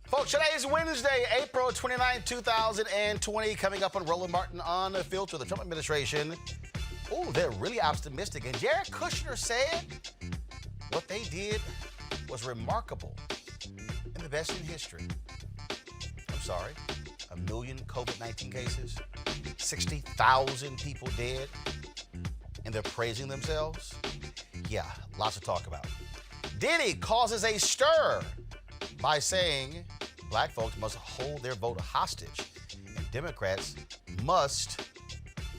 Folks, today is Wednesday, April 29, 2020. Coming up on Roland Martin Unfiltered, the Trump administration. Oh, they're really optimistic. And Jared Kushner said what they did was remarkable and the best in history. I'm sorry, 1 million COVID-19 cases, 60,000 people dead, and they're praising themselves? Yeah, lots to talk about. Diddy causes a stir by saying black folks must hold their vote hostage, and Democrats must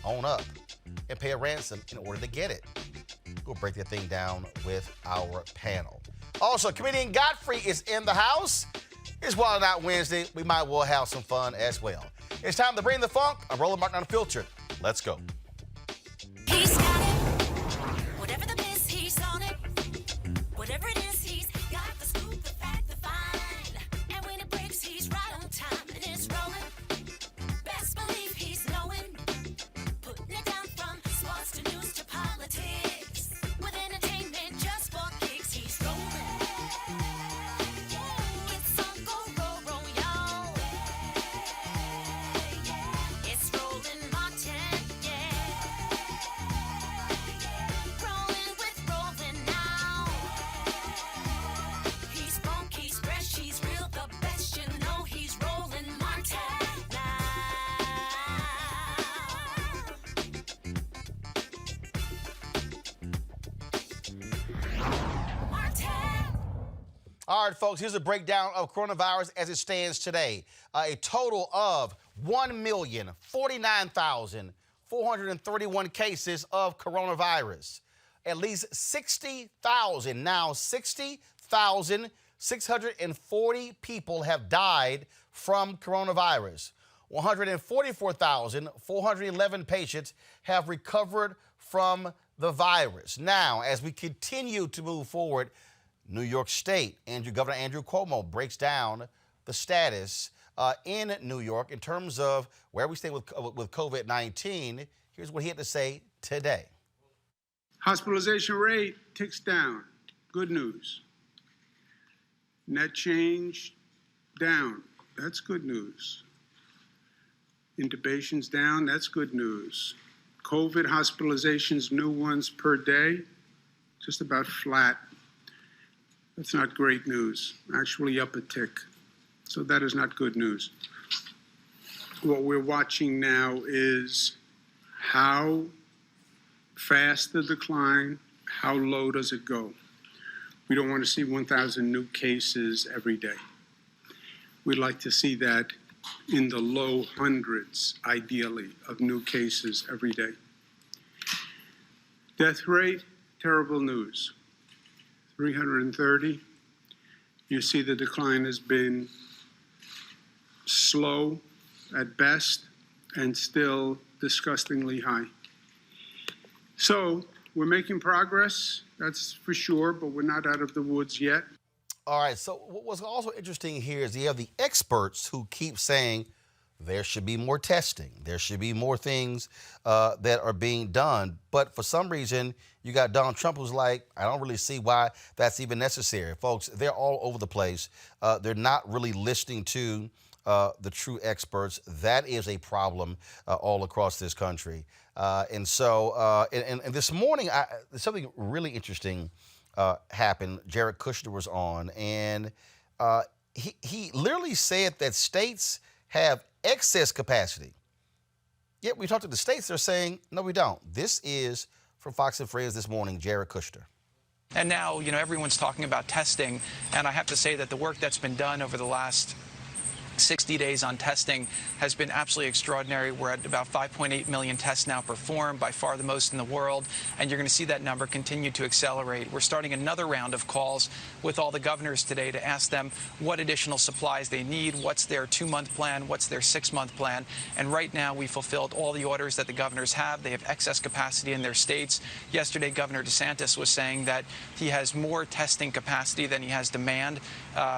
own up and pay a ransom in order to get it. We'll break that thing down with our panel. Also, comedian Godfrey is in the house. It's Wild Out Wednesday. We might well have some fun as well. It's time to bring the funk. I'm Roland Martin Unfiltered. Let's go. He's got it. Whatever the miss, he's on it. Whatever it is, he's got the scoop, the fact, the find. And when it breaks, he's right on time and it's rolling. Best believe he's knowing. Putting it down from sports to news to politics. With entertainment just for kicks, he's rolling. It's Uncle Roro, y'all. It's Roland Martin, yeah. Rolling with Roland now. He's funk, he's fresh, he's real, the best, you know he's Roland Martin now. Martin. All right, folks, here's a breakdown of coronavirus as it stands today. A total of 1,049,431 cases of coronavirus. At least 60,640 people have died from coronavirus. 144,411 patients have recovered from the virus. Now, as we continue to move forward, New York State, Governor Andrew Cuomo breaks down the status in New York in terms of where we stand with COVID-19. Here's what he had to say today. Hospitalization rate ticks down. Good news. Net change down. That's good news. Intubations down. That's good news. COVID hospitalizations, new ones per day, just about flat. That's not great news. Actually up a tick. So that is not good news. What we're watching now is how fast the decline, how low does it go? We don't want to see 1,000 new cases every day. We'd like to see that in the low hundreds, ideally, of new cases every day. Death rate, terrible news. 330. You see the decline has been slow at best and still disgustingly high. So we're making progress, that's for sure, but we're not out of the woods yet. All right, so what's also interesting here is you have the experts who keep saying there should be more testing. There should be more things that are being done. But for some reason, you got Donald Trump who's like, I don't really see why that's even necessary. Folks, they're all over the place. They're not really listening to the true experts. That is a problem all across this country. And this morning, something really interesting happened. Jared Kushner was on, and he literally said that states have excess capacity. Yet we talked to the states, they're saying, no, we don't. This is from Fox and Friends this morning, Jared Kushner. And now, everyone's talking about testing, and I have to say that the work that's been done over the last 60 days on testing has been absolutely extraordinary. We're at about 5.8 million tests now performed, by far the most in the world, and you're going to see that number continue to accelerate. We're starting another round of calls with all the governors today to ask them what additional supplies they need, what's their 2-month plan, what's their 6-month plan, and right now we fulfilled all the orders that the governors have. They have excess capacity in their states. Yesterday, Governor DeSantis was saying that he has more testing capacity than he has demand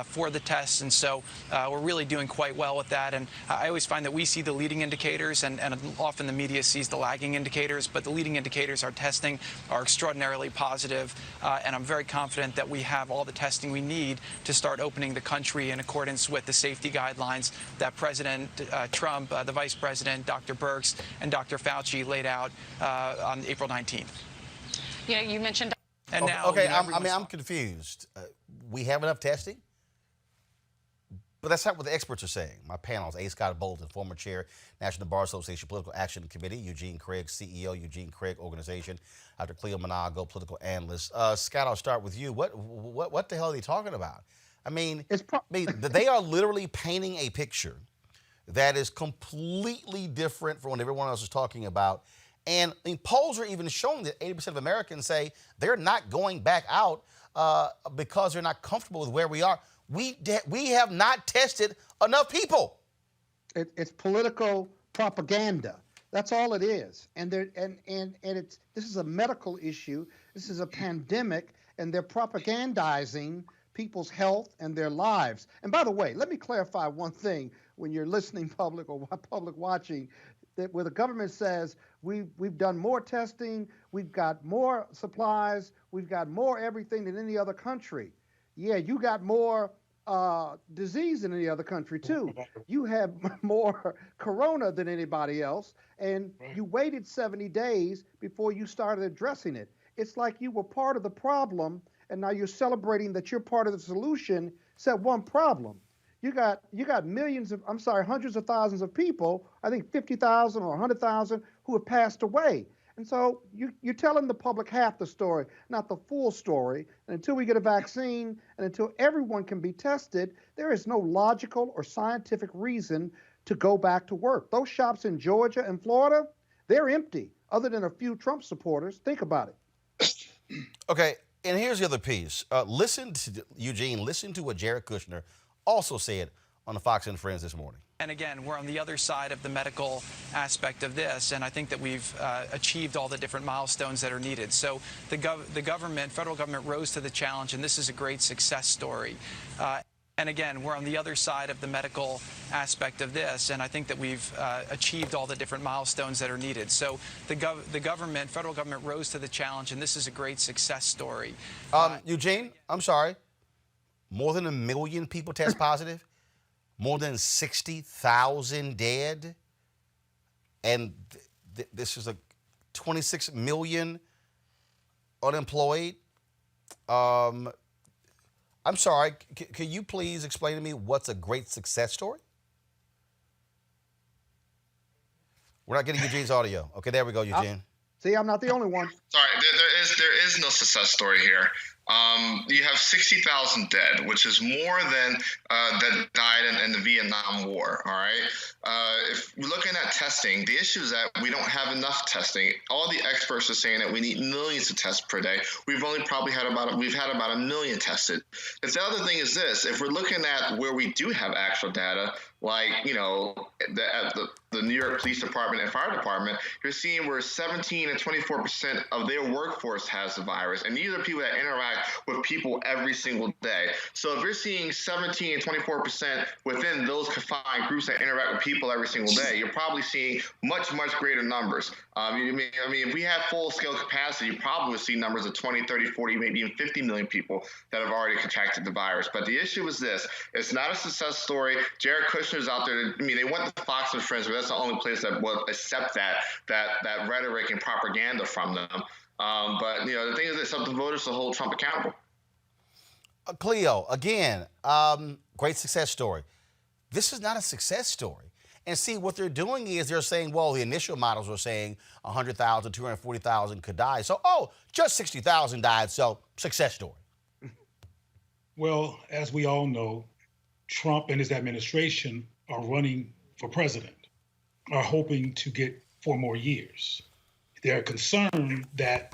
for the tests, and so we're really doing quite well with that. And I always find that we see the leading indicators, and often the media sees the lagging indicators, but the leading indicators, our testing, are extraordinarily positive. And I'm very confident that we have all the testing we need to start opening the country in accordance with the safety guidelines that President Trump, the Vice President, Dr. Birx, and Dr. Fauci laid out on April 19th. You know, you mentioned. And now, okay, you know, I'm confused. We have enough testing? But that's not what the experts are saying. My panel is A. Scott Bolton, former chair, National Bar Association Political Action Committee, Eugene Craig, CEO, Eugene Craig Organization, Dr. Cleo Monago, political analyst. Scott, I'll start with you. What the hell are they talking about? I mean, they are literally painting a picture that is completely different from what everyone else is talking about. And I mean, polls are even showing that 80% of Americans say they're not going back out because they're not comfortable with where we are. We have not tested enough people. It's political propaganda. That's all it is. And this is a medical issue. This is a pandemic, and they're propagandizing people's health and their lives. And by the way, let me clarify one thing when you're listening public or public watching, that where the government says we've done more testing, we've got more supplies, we've got more everything than any other country. Yeah, you got more disease than any other country too. You have more corona than anybody else, and you waited 70 days before you started addressing it. It's like you were part of the problem, and now you're celebrating that you're part of the solution. Said one problem. You got hundreds of thousands of people, I think 50,000 or 100,000 who have passed away. And so you're telling the public half the story, not the full story. And until we get a vaccine and until everyone can be tested, there is no logical or scientific reason to go back to work. Those shops in Georgia and Florida, they're empty, other than a few Trump supporters. Think about it. Okay, and here's the other piece. Listen to what Jared Kushner also said on the Fox and Friends this morning. And again, we're on the other side of the medical aspect of this, and I think that we've achieved all the different milestones that are needed. So the federal government rose to the challenge, and this is a great success story. And again, we're on the other side of the medical aspect of this, and I think that we've achieved all the different milestones that are needed. So the federal government rose to the challenge, and this is a great success story. Eugene, I'm sorry. More than 1 million people test positive, more than 60,000 dead, and this is 26 million unemployed. I'm sorry, can you please explain to me what's a great success story? We're not getting Eugene's audio. Okay, there we go, Eugene. See, I'm not the only one. Sorry, there is no success story here. You have 60,000 dead, which is more than that died in the Vietnam War. All right. If we're looking at testing, the issue is that we don't have enough testing. All the experts are saying that we need millions of tests per day. We've only probably had about 1 million tested. The other thing is this: if we're looking at where we do have actual data, like the New York Police Department and Fire Department, you're seeing where 17 and 24% of their workforce has the virus, and these are people that interact with people every single day. So if you're seeing 17 and 24% within those confined groups that interact with people every single day, you're probably seeing much greater numbers. I mean, if we had full-scale capacity, you probably would see numbers of 20, 30, 40, maybe even 50 million people that have already contracted the virus. But the issue is this: it's not a success story. Jared Kushner's out there. I mean, they went to Fox and Friends, but that's the only place that will accept that rhetoric and propaganda from them. But the thing is, it's up to voters to hold Trump accountable. Cleo, again, great success story. This is not a success story. And see, what they're doing is they're saying, well, the initial models were saying 100,000, 240,000 could die. So, just 60,000 died, so success story. Well, as we all know, Trump and his administration are running for president, are hoping to get 4 more years. They're concerned that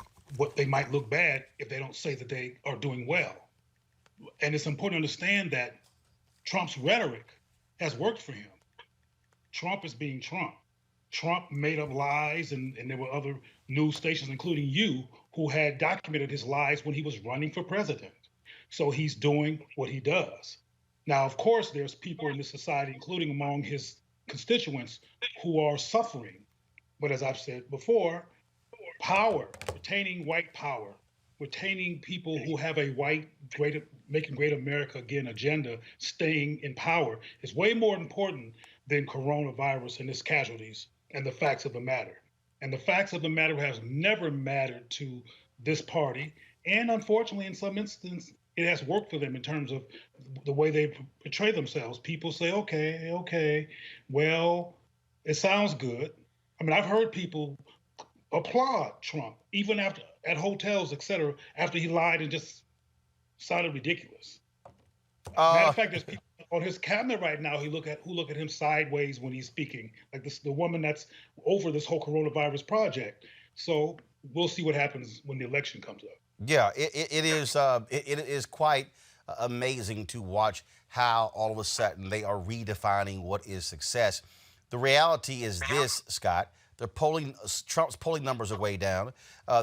they might look bad if they don't say that they are doing well. And it's important to understand that Trump's rhetoric has worked for him. Trump is being Trump. Trump made up lies, and there were other news stations, including you, who had documented his lies when he was running for president. So he's doing what he does. Now, of course, there's people in this society, including among his constituents, who are suffering. But as I've said before, power, retaining white power, retaining people who have a white, making great America again agenda, staying in power is way more important than coronavirus and its casualties and the facts of the matter. And the facts of the matter has never mattered to this party. And unfortunately, in some instances, it has worked for them in terms of the way they portray themselves. People say, okay, well, it sounds good. I mean, I've heard people applaud Trump, even after at hotels, et cetera, after he lied and just sounded ridiculous. Matter of fact, there's people on his cabinet right now who look at him sideways when he's speaking, like the woman that's over this whole coronavirus project. So we'll see what happens when the election comes up. Yeah, it is quite amazing to watch how all of a sudden they are redefining what is success. The reality is this, Scott. Trump's polling numbers are way down.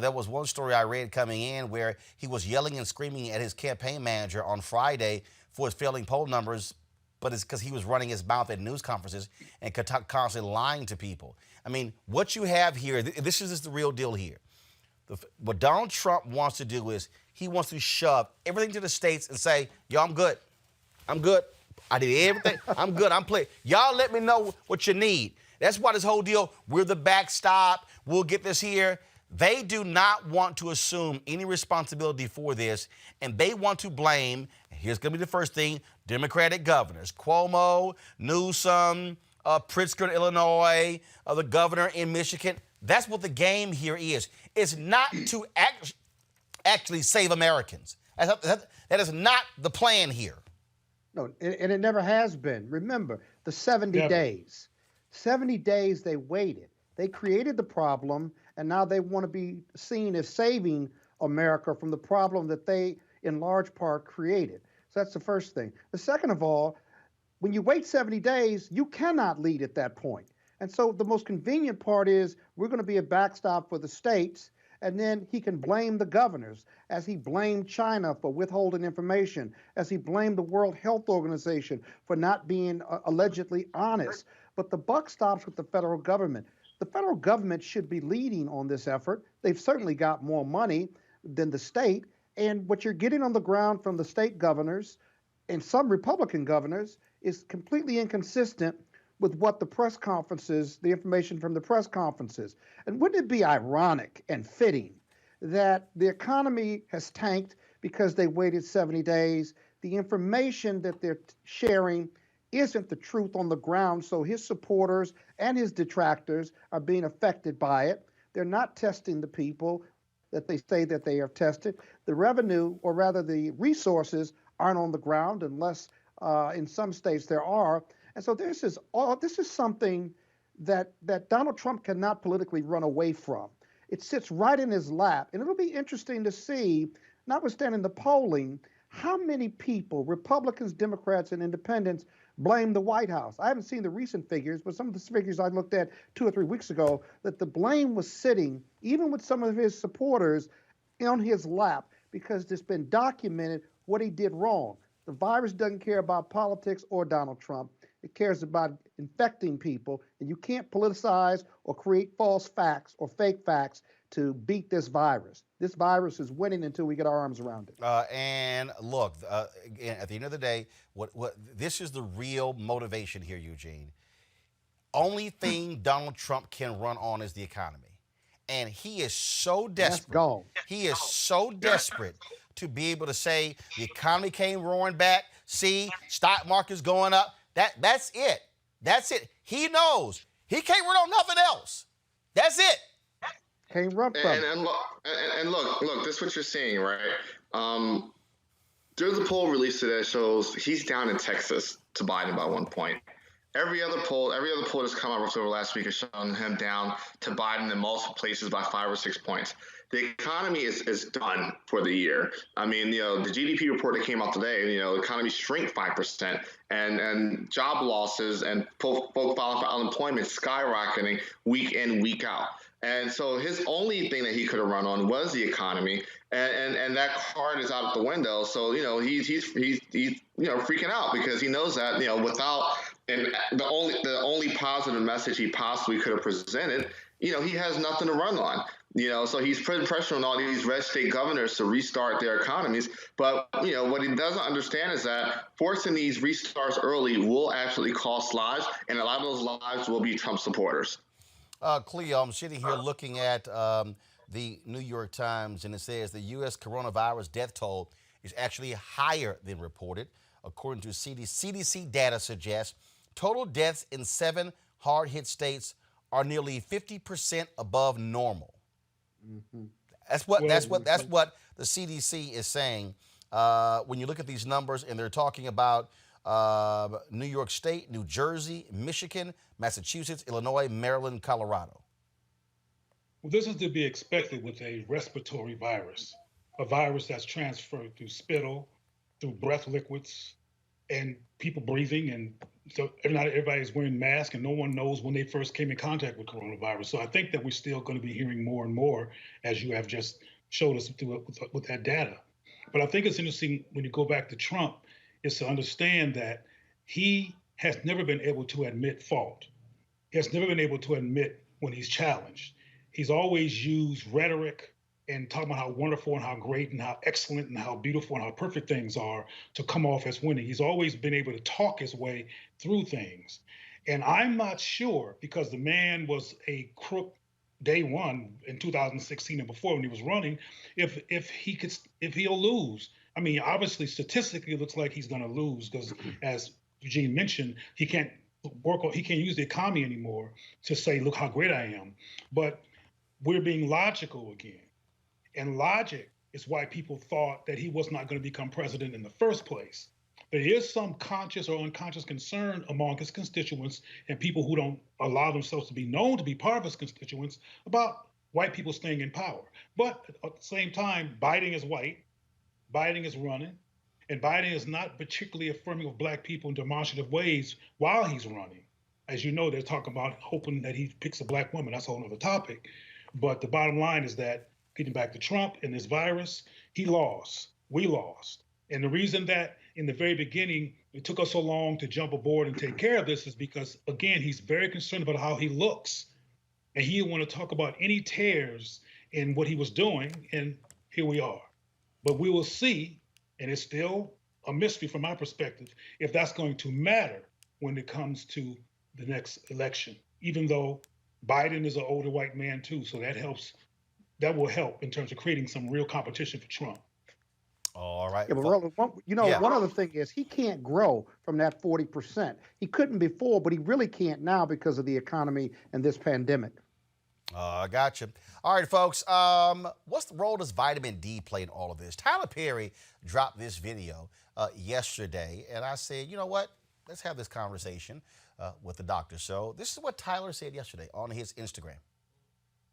There was one story I read coming in where he was yelling and screaming at his campaign manager on Friday for his failing poll numbers, but it's because he was running his mouth at news conferences and constantly lying to people. I mean, what you have here, this is just the real deal here. What Donald Trump wants to do is he wants to shove everything to the states and say, yo, I'm good. I did everything. I'm good. I'm playing. Y'all let me know what you need. That's why this whole deal, we're the backstop, we'll get this here. They do not want to assume any responsibility for this, and they want to blame, here's going to be the first thing, Democratic governors, Cuomo, Newsom, Pritzker in Illinois, the governor in Michigan. That's what the game here is. It's not to actually save Americans. That is not the plan here. No, and it never has been. Remember, the 70 days. 70 days they waited. They created the problem, and now they want to be seen as saving America from the problem that they, in large part, created. So that's the first thing. The second of all, when you wait 70 days, you cannot lead at that point. And so the most convenient part is we're going to be a backstop for the states, and then he can blame the governors, as he blamed China for withholding information, as he blamed the World Health Organization for not being allegedly honest. But the buck stops with the federal government. The federal government should be leading on this effort. They've certainly got more money than the state. And what you're getting on the ground from the state governors and some Republican governors is completely inconsistent with what the press conferences, the information from the press conferences. And wouldn't it be ironic and fitting that the economy has tanked because they waited 70 days? The information that they're sharing isn't the truth on the ground, so his supporters and his detractors are being affected by it. They're not testing the people that they say that they have tested. The revenue, or rather the resources, aren't on the ground unless in some states there are. And so this is something that Donald Trump cannot politically run away from. It sits right in his lap, and it'll be interesting to see, notwithstanding the polling, how many people, Republicans, Democrats, and independents, blame the White House. I haven't seen the recent figures, but some of the figures I looked at 2 or 3 weeks ago, that the blame was sitting, even with some of his supporters, on his lap, because it's been documented what he did wrong. The virus doesn't care about politics or Donald Trump. It cares about infecting people, and you can't politicize or create false facts or fake facts to beat this virus. This virus is winning until we get our arms around it. And look, again, at the end of the day, what this is the real motivation here, Eugene. Only thing Donald Trump can run on is the economy. And he is so desperate. He is so desperate to be able to say the economy came roaring back. See, stock market's going up. That's it. That's it. He knows he can't run on nothing else. That's it. Can't run from it. And look, this is what you're seeing, right? There's a poll released today that shows he's down in Texas to Biden by 1 point. Every other poll that's come out over the last week has shown him down to Biden in multiple places by 5 or 6 points. The economy is done for the year. I mean, the GDP report that came out today, the economy shrank 5%, and job losses and folks filing for unemployment skyrocketing week in, week out. And so his only thing that he could have run on was the economy, and that card is out the window. So he's freaking out because he knows that without and the only positive message he possibly could have presented, he has nothing to run on. So he's putting pressure on all these red state governors to restart their economies. But, what he doesn't understand is that forcing these restarts early will actually cost lives, and a lot of those lives will be Trump supporters. Cleo, I'm sitting here looking at the New York Times, and it says the U.S. coronavirus death toll is actually higher than reported. According to CDC data suggests total deaths in 7 hard-hit states are nearly 50% above normal. Mm-hmm. That's what the CDC is saying. When you look at these numbers, and they're talking about New York State, New Jersey, Michigan, Massachusetts, Illinois, Maryland, Colorado. Well, this is to be expected with a respiratory virus, a virus that's transferred through spittle, through breath liquids, and people breathing. And so not everybody's wearing masks, and no one knows when they first came in contact with coronavirus. So I think that we're still going to be hearing more and more, as you have just showed us with that data. But I think it's interesting when you go back to Trump, is to understand that he has never been able to admit fault. He has never been able to admit when he's challenged. He's always used rhetoric and talking about how wonderful and how great and how excellent and how beautiful and how perfect things are to come off as winning. He's always been able to talk his way through things. And I'm not sure, because the man was a crook day one in 2016 and before when he was running, if he'll lose. I mean, obviously, statistically, it looks like he's going to lose because, as Eugene mentioned, he can't use the economy anymore to say, look how great I am. But we're being logical again. And logic is why people thought that he was not going to become president in the first place. There is some conscious or unconscious concern among his constituents and people who don't allow themselves to be known to be part of his constituents about white people staying in power. But at the same time, Biden is white, Biden is running, and Biden is not particularly affirming of black people in demonstrative ways while he's running. As you know, they're talking about hoping that he picks a black woman. That's a whole other topic. But the bottom line is that, getting back to Trump and this virus, he lost. We lost. And the reason that in the very beginning it took us so long to jump aboard and take care of this is because, again, he's very concerned about how he looks. And he didn't want to talk about any tears in what he was doing. And here we are. But we will see, and it's still a mystery from my perspective, if that's going to matter when it comes to the next election, even though Biden is an older white man too. So that helps. That will help in terms of creating some real competition for Trump. All right. Yeah, but Roland, one other thing is he can't grow from that 40%. He couldn't before, but he really can't now because of the economy and this pandemic. I gotcha. All right, folks. What's the role does vitamin D play in all of this? Tyler Perry dropped this video yesterday, and I said, you know what? Let's have this conversation with the doctor. So this is what Tyler said yesterday on his Instagram.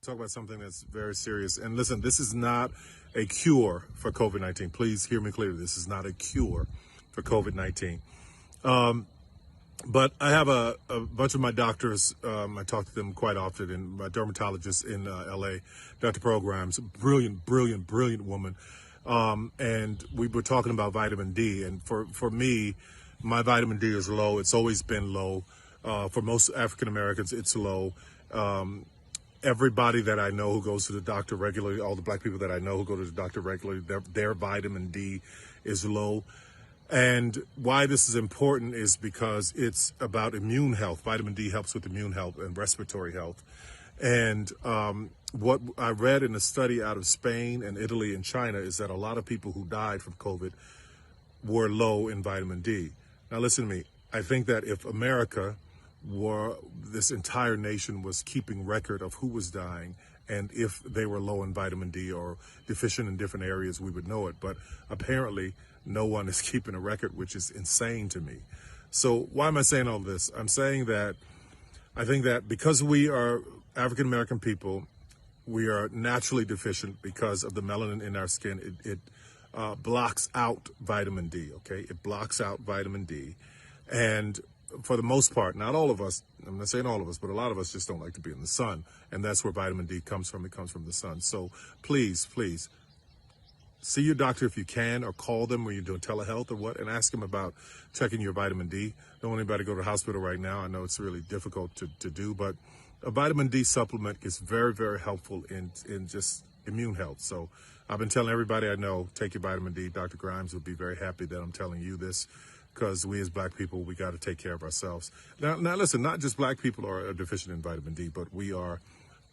Talk about something that's very serious. And listen, this is not a cure for COVID-19. Please hear me clearly. This is not a cure for COVID-19. But I have a bunch of my doctors, I talk to them quite often, and my dermatologist in LA, Dr. Programs, brilliant woman. And we were talking about vitamin D. And for me, my vitamin D is low. It's always been low. For most African Americans, it's low. Everybody that I know who goes to the doctor regularly, all the black people that I know who go to the doctor regularly, their vitamin D is low. And why this is important is because it's about immune health. Vitamin D helps with immune health and respiratory health. And what I read in a study out of Spain and Italy and China is that a lot of people who died from COVID were low in vitamin D. Now listen to me. I think that if America this entire nation was keeping record of who was dying and if they were low in vitamin D or deficient in different areas, we would know it. But apparently no one is keeping a record, which is insane to me. So why am I saying all this? I'm saying that I think that because we are African American people, we are naturally deficient because of the melanin in our skin. It blocks out vitamin D, okay? It blocks out vitamin D. And for the most part, not all of us, I'm not saying all of us, but a lot of us just don't like to be in the sun. And that's where vitamin D comes from. It comes from the sun. So please, please, see your doctor if you can, or call them when you're doing telehealth or what, and ask them about checking your vitamin D. Don't want anybody to go to the hospital right now. I know it's really difficult to do, but a vitamin D supplement is very, very helpful in just immune health. So I've been telling everybody I know, take your vitamin D. Dr. Grimes would be very happy that I'm telling you this, because we as black people, we got to take care of ourselves. Now listen, not just black people are deficient in vitamin D, but we are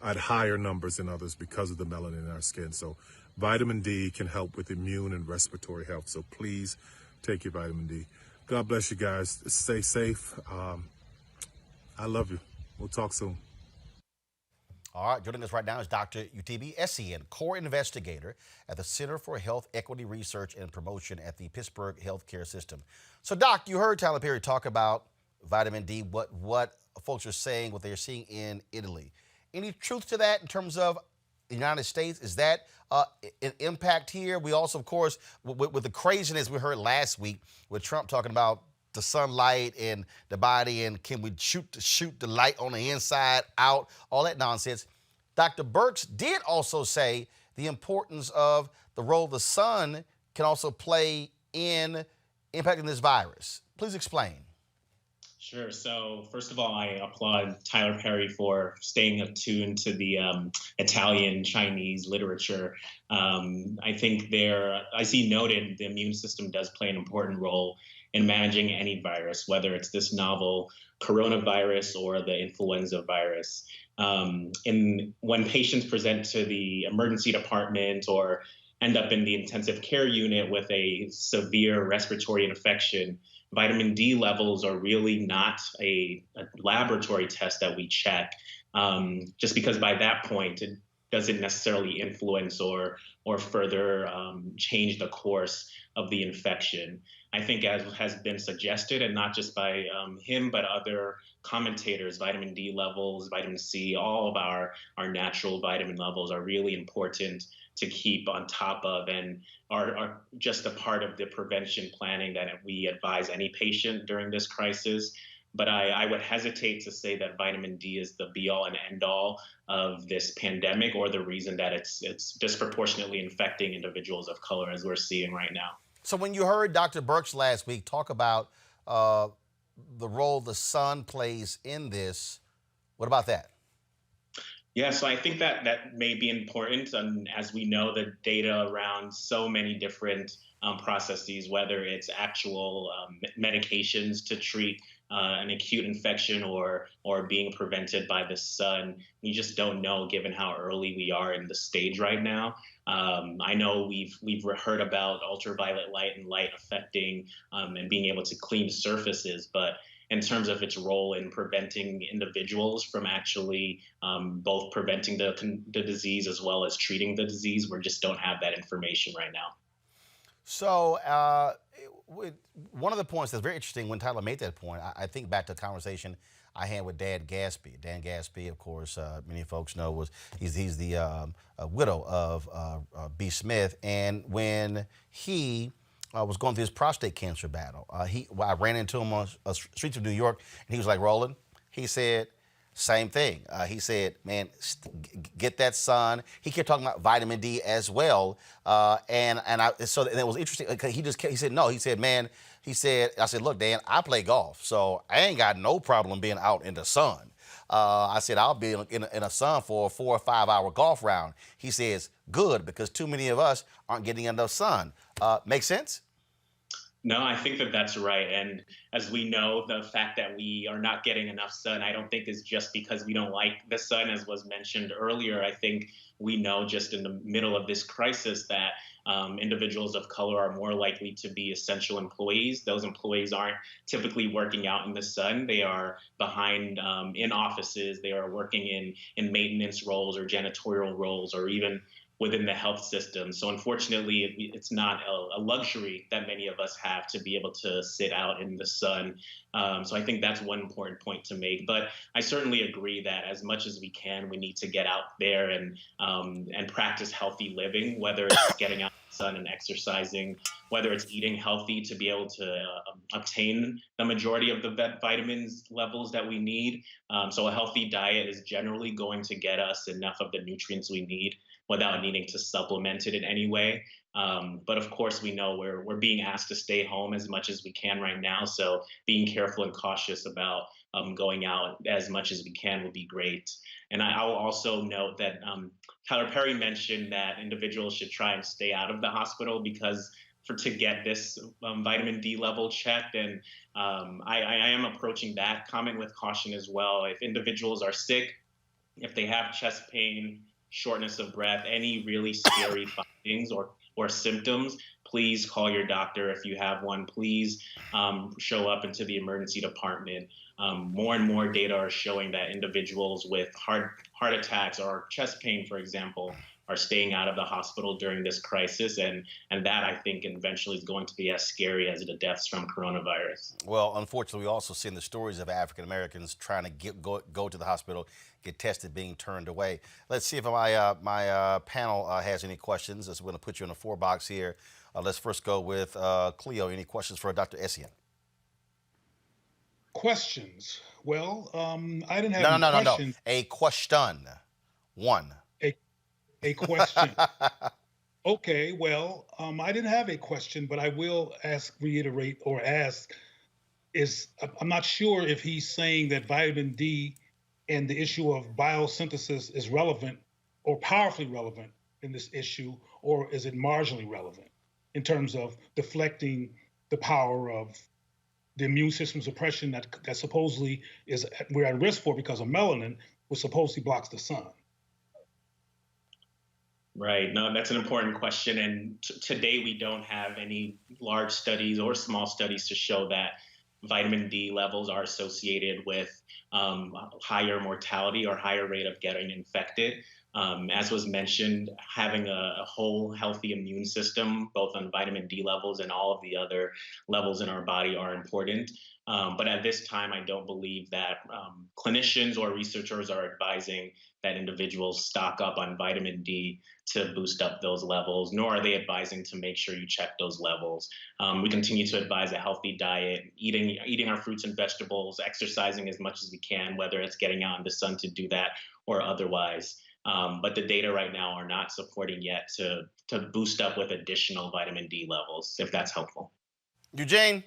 at higher numbers than others because of the melanin in our skin. So vitamin D can help with immune and respiratory health. So please take your vitamin D. God bless you guys. Stay safe. I love you. We'll talk soon. All right, joining us right now is Dr. UTB Essien, core investigator at the Center for Health Equity Research and Promotion at the Pittsburgh Healthcare System. So, Doc, you heard Tyler Perry talk about vitamin D, what folks are saying, what they're seeing in Italy. Any truth to that in terms of the United States? Is that an impact here? We also, of course, with the craziness we heard last week with Trump talking about the sunlight and the body, and can we shoot the light on the inside out, all that nonsense. Dr. Birx did also say the importance of the role the sun can also play in impacting this virus. Please explain. Sure. So first of all, I applaud Tyler Perry for staying attuned to the Italian Chinese literature. I think I see noted the immune system does play an important role in managing any virus, whether it's this novel coronavirus or the influenza virus. When patients present to the emergency department or end up in the intensive care unit with a severe respiratory infection, vitamin D levels are really not a laboratory test that we check, just because by that point it doesn't necessarily influence or further change the course of the infection. I think, as has been suggested, and not just by him, but other commentators, vitamin D levels, vitamin C, all of our natural vitamin levels are really important to keep on top of, and are just a part of the prevention planning that we advise any patient during this crisis. But I would hesitate to say that vitamin D is the be-all and end-all of this pandemic, or the reason that it's disproportionately infecting individuals of color, as we're seeing right now. So when you heard Dr. Birx last week talk about the role the sun plays in this, what about that? Yeah, so I think that may be important. As we know, the data around so many different processes, whether it's actual medications to treat an acute infection or being prevented by the sun, we just don't know, given how early we are in the stage right now. I know we've heard about ultraviolet light and light affecting and being able to clean surfaces, but in terms of its role in preventing individuals from actually both preventing the disease as well as treating the disease, we just don't have that information right now. So one of the points that's very interesting when Tyler made that point, I think back to a conversation I had with Dan Gaspy. Dan Gaspy, of course, many folks know, he's the widow of B. Smith, and when he was going through his prostate cancer battle, I ran into him on the streets of New York, and he was like, Roland, he said, same thing. He said, man, get that sun. He kept talking about vitamin D as well. And it was interesting. He said, no, he said, man, I said, look, Dan, I play golf, so I ain't got no problem being out in the sun. I said, I'll be in the sun for a 4 or 5 hour golf round. He says, good, because too many of us aren't getting enough sun. Make sense? No, I think that's right. And as we know, the fact that we are not getting enough sun, I don't think is just because we don't like the sun, as was mentioned earlier. I think we know just in the middle of this crisis that individuals of color are more likely to be essential employees. Those employees aren't typically working out in the sun. They are behind in offices. They are working in maintenance roles or janitorial roles, or even within the health system. So unfortunately, it's not a luxury that many of us have to be able to sit out in the sun. So I think that's one important point to make. But I certainly agree that as much as we can, we need to get out there and practice healthy living, whether it's getting out in the sun and exercising, whether it's eating healthy to be able to obtain the majority of the vitamins levels that we need. So a healthy diet is generally going to get us enough of the nutrients we need without needing to supplement it in any way. But of course, we know we're being asked to stay home as much as we can right now. So being careful and cautious about going out as much as we can will be great. And I will also note that Tyler Perry mentioned that individuals should try and stay out of the hospital because to get this vitamin D level checked. And I am approaching that comment with caution as well. If individuals are sick, if they have chest pain, shortness of breath, any really scary findings or symptoms, please call your doctor. If you have one, please show up into the emergency department. More and more data are showing that individuals with heart attacks or chest pain, for example, are staying out of the hospital during this crisis. And that, I think, eventually is going to be as scary as the deaths from coronavirus. Well, unfortunately, we also seen the stories of African Americans trying to go to the hospital, get tested, being turned away. Let's see if my panel has any questions. As we're going to put you in a 4-box here. Let's first go with Cleo. Any questions for Dr. Essien? Questions? Well, I didn't have any questions. No. A question. One. A question. Okay, well, I didn't have a question, but I will reiterate, I'm not sure if he's saying that vitamin D and the issue of biosynthesis is relevant or powerfully relevant in this issue, or is it marginally relevant in terms of deflecting the power of the immune system suppression that supposedly we're at risk for because of melanin, which supposedly blocks the sun. Right. No, that's an important question. And today we don't have any large studies or small studies to show that vitamin D levels are associated with higher mortality or higher rate of getting infected. As was mentioned, having a whole healthy immune system, both on vitamin D levels and all of the other levels in our body, are important. But at this time, I don't believe that clinicians or researchers are advising that individuals stock up on vitamin D to boost up those levels, nor are they advising to make sure you check those levels. We continue to advise a healthy diet, eating our fruits and vegetables, exercising as much as we can, whether it's getting out in the sun to do that or otherwise. But the data right now are not supporting yet to boost up with additional vitamin D levels, if that's helpful. Eugene?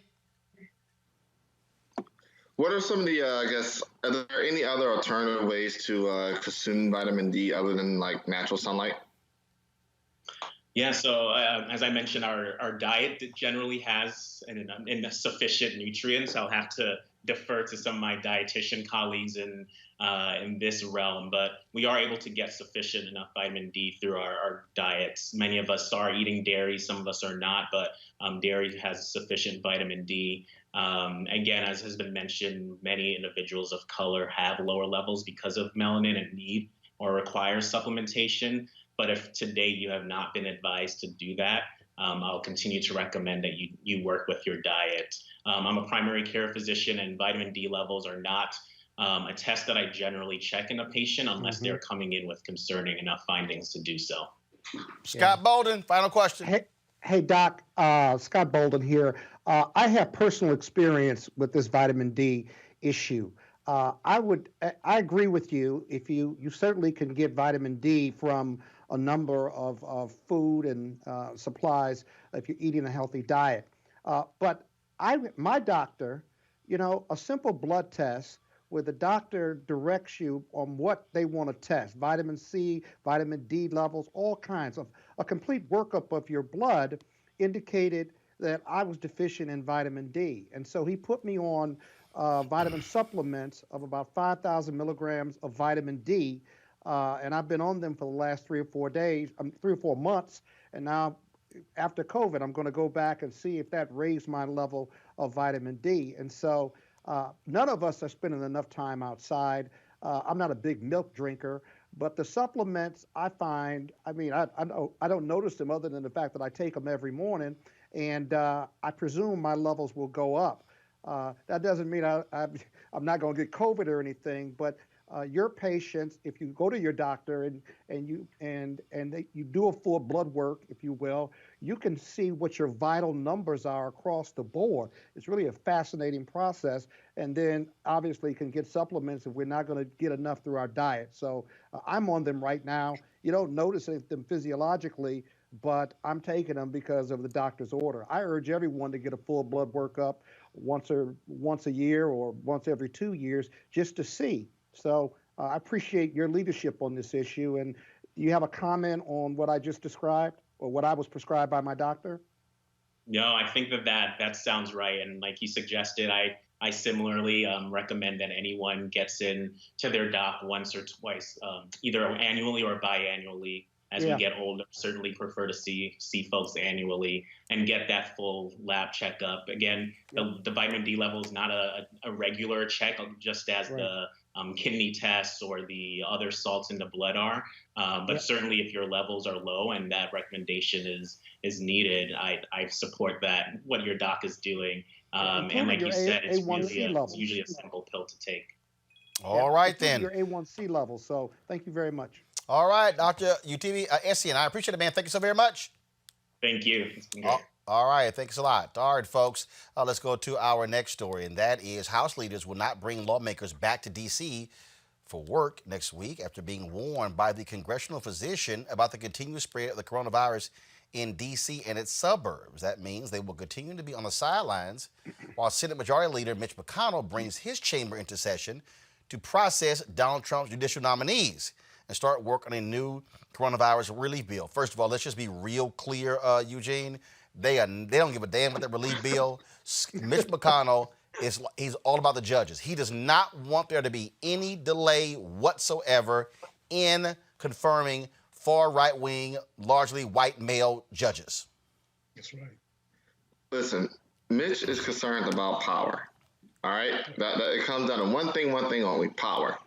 What are some of the, are there any other alternative ways to consume vitamin D other than like natural sunlight? Yeah, so as I mentioned, our diet generally has sufficient nutrients. I'll have to defer to some of my dietitian colleagues in this realm, but we are able to get sufficient enough vitamin D through our diets. Many of us are eating dairy, some of us are not, but dairy has sufficient vitamin D. Again, as has been mentioned, many individuals of color have lower levels because of melanin and need or require supplementation. But if today you have not been advised to do that, I'll continue to recommend that you work with your diet. I'm a primary care physician, and vitamin D levels are not a test that I generally check in a patient unless they're coming in with concerning enough findings to do so. Scott Bolden, final question. Hey Doc, Scott Bolden here. I have personal experience with this vitamin D issue. I agree with you. If you certainly can get vitamin D from a number of food and supplies if you're eating a healthy diet. But my doctor, a simple blood test where the doctor directs you on what they want to test, vitamin C, vitamin D levels, all kinds of a complete workup of your blood indicated that I was deficient in vitamin D. And so he put me on vitamin supplements of about 5,000 milligrams of vitamin D. And I've been on them for the last 3 or 4 months. And now after COVID, I'm going to go back and see if that raised my level of vitamin D. And so none of us are spending enough time outside. I'm not a big milk drinker. But the supplements, I find, I mean, I don't notice them other than the fact that I take them every morning, and I presume my levels will go up. That doesn't mean I'm not going to get COVID or anything, but your patients, if you go to your doctor and you do a full blood work, if you will, you can see what your vital numbers are across the board. It's really a fascinating process, and then obviously can get supplements if we're not going to get enough through our diet. So I'm on them right now. You don't notice them physiologically, but I'm taking them because of the doctor's order. I urge everyone to get a full blood workup once a year or once every 2 years just to see. So I appreciate your leadership on this issue. And you have a comment on what I just described or what I was prescribed by my doctor? No, I think that sounds right. And like you suggested, I similarly recommend that anyone gets in to their doc once or twice, either annually or biannually. As we get older, certainly prefer to see folks annually and get that full lab checkup. Again, the vitamin D level is not a regular check, just as the kidney tests or the other salts in the blood are. But certainly if your levels are low and that recommendation is needed, I support that, what your doc is doing. And like you said, it's usually a simple pill to take. All right, then. Your A1C level. So thank you very much. All right, Dr. UTV, Essien, I appreciate it, man. Thank you so very much. Thank you. It's been great. All right, thanks a lot. All right, folks, let's go to our next story, and that is House leaders will not bring lawmakers back to D.C. for work next week after being warned by the congressional physician about the continued spread of the coronavirus in D.C. and its suburbs. That means they will continue to be on the sidelines while Senate Majority Leader Mitch McConnell brings his chamber into session to process Donald Trump's judicial nominees and start work on a new coronavirus relief bill. First of all, let's just be real clear, Eugene. They don't give a damn about that relief bill. Mitch McConnell he's all about the judges. He does not want there to be any delay whatsoever in confirming far right-wing, largely white male judges. That's right. Listen, Mitch is concerned about power. All right, that it comes down to one thing only: power.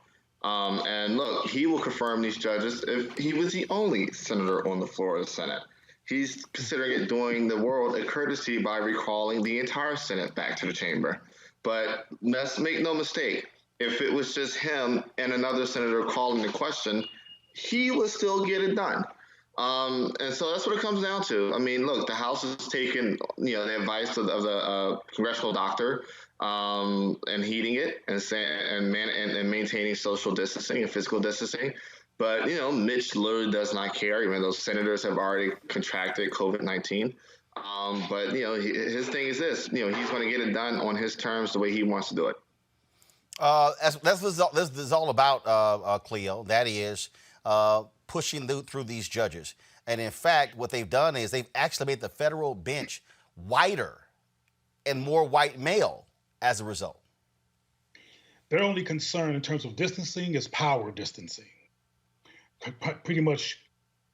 And look, he will confirm these judges if he was the only senator on the floor of the Senate. He's considering it doing the world a courtesy by recalling the entire Senate back to the chamber. But let's make no mistake, if it was just him and another senator calling the question, he would still get it done. And so that's what it comes down to. I mean, look, the House has taken, the advice of the congressional doctor and heeding it and maintaining social distancing and physical distancing. But, Mitch literally does not care, even though senators have already contracted COVID-19. But, his thing is this, he's going to get it done on his terms the way he wants to do it. That's what this is all about, Cleo. That is pushing through these judges. And in fact, what they've done is they've actually made the federal bench whiter and more white male as a result. Their only concern in terms of distancing is power distancing. Pretty much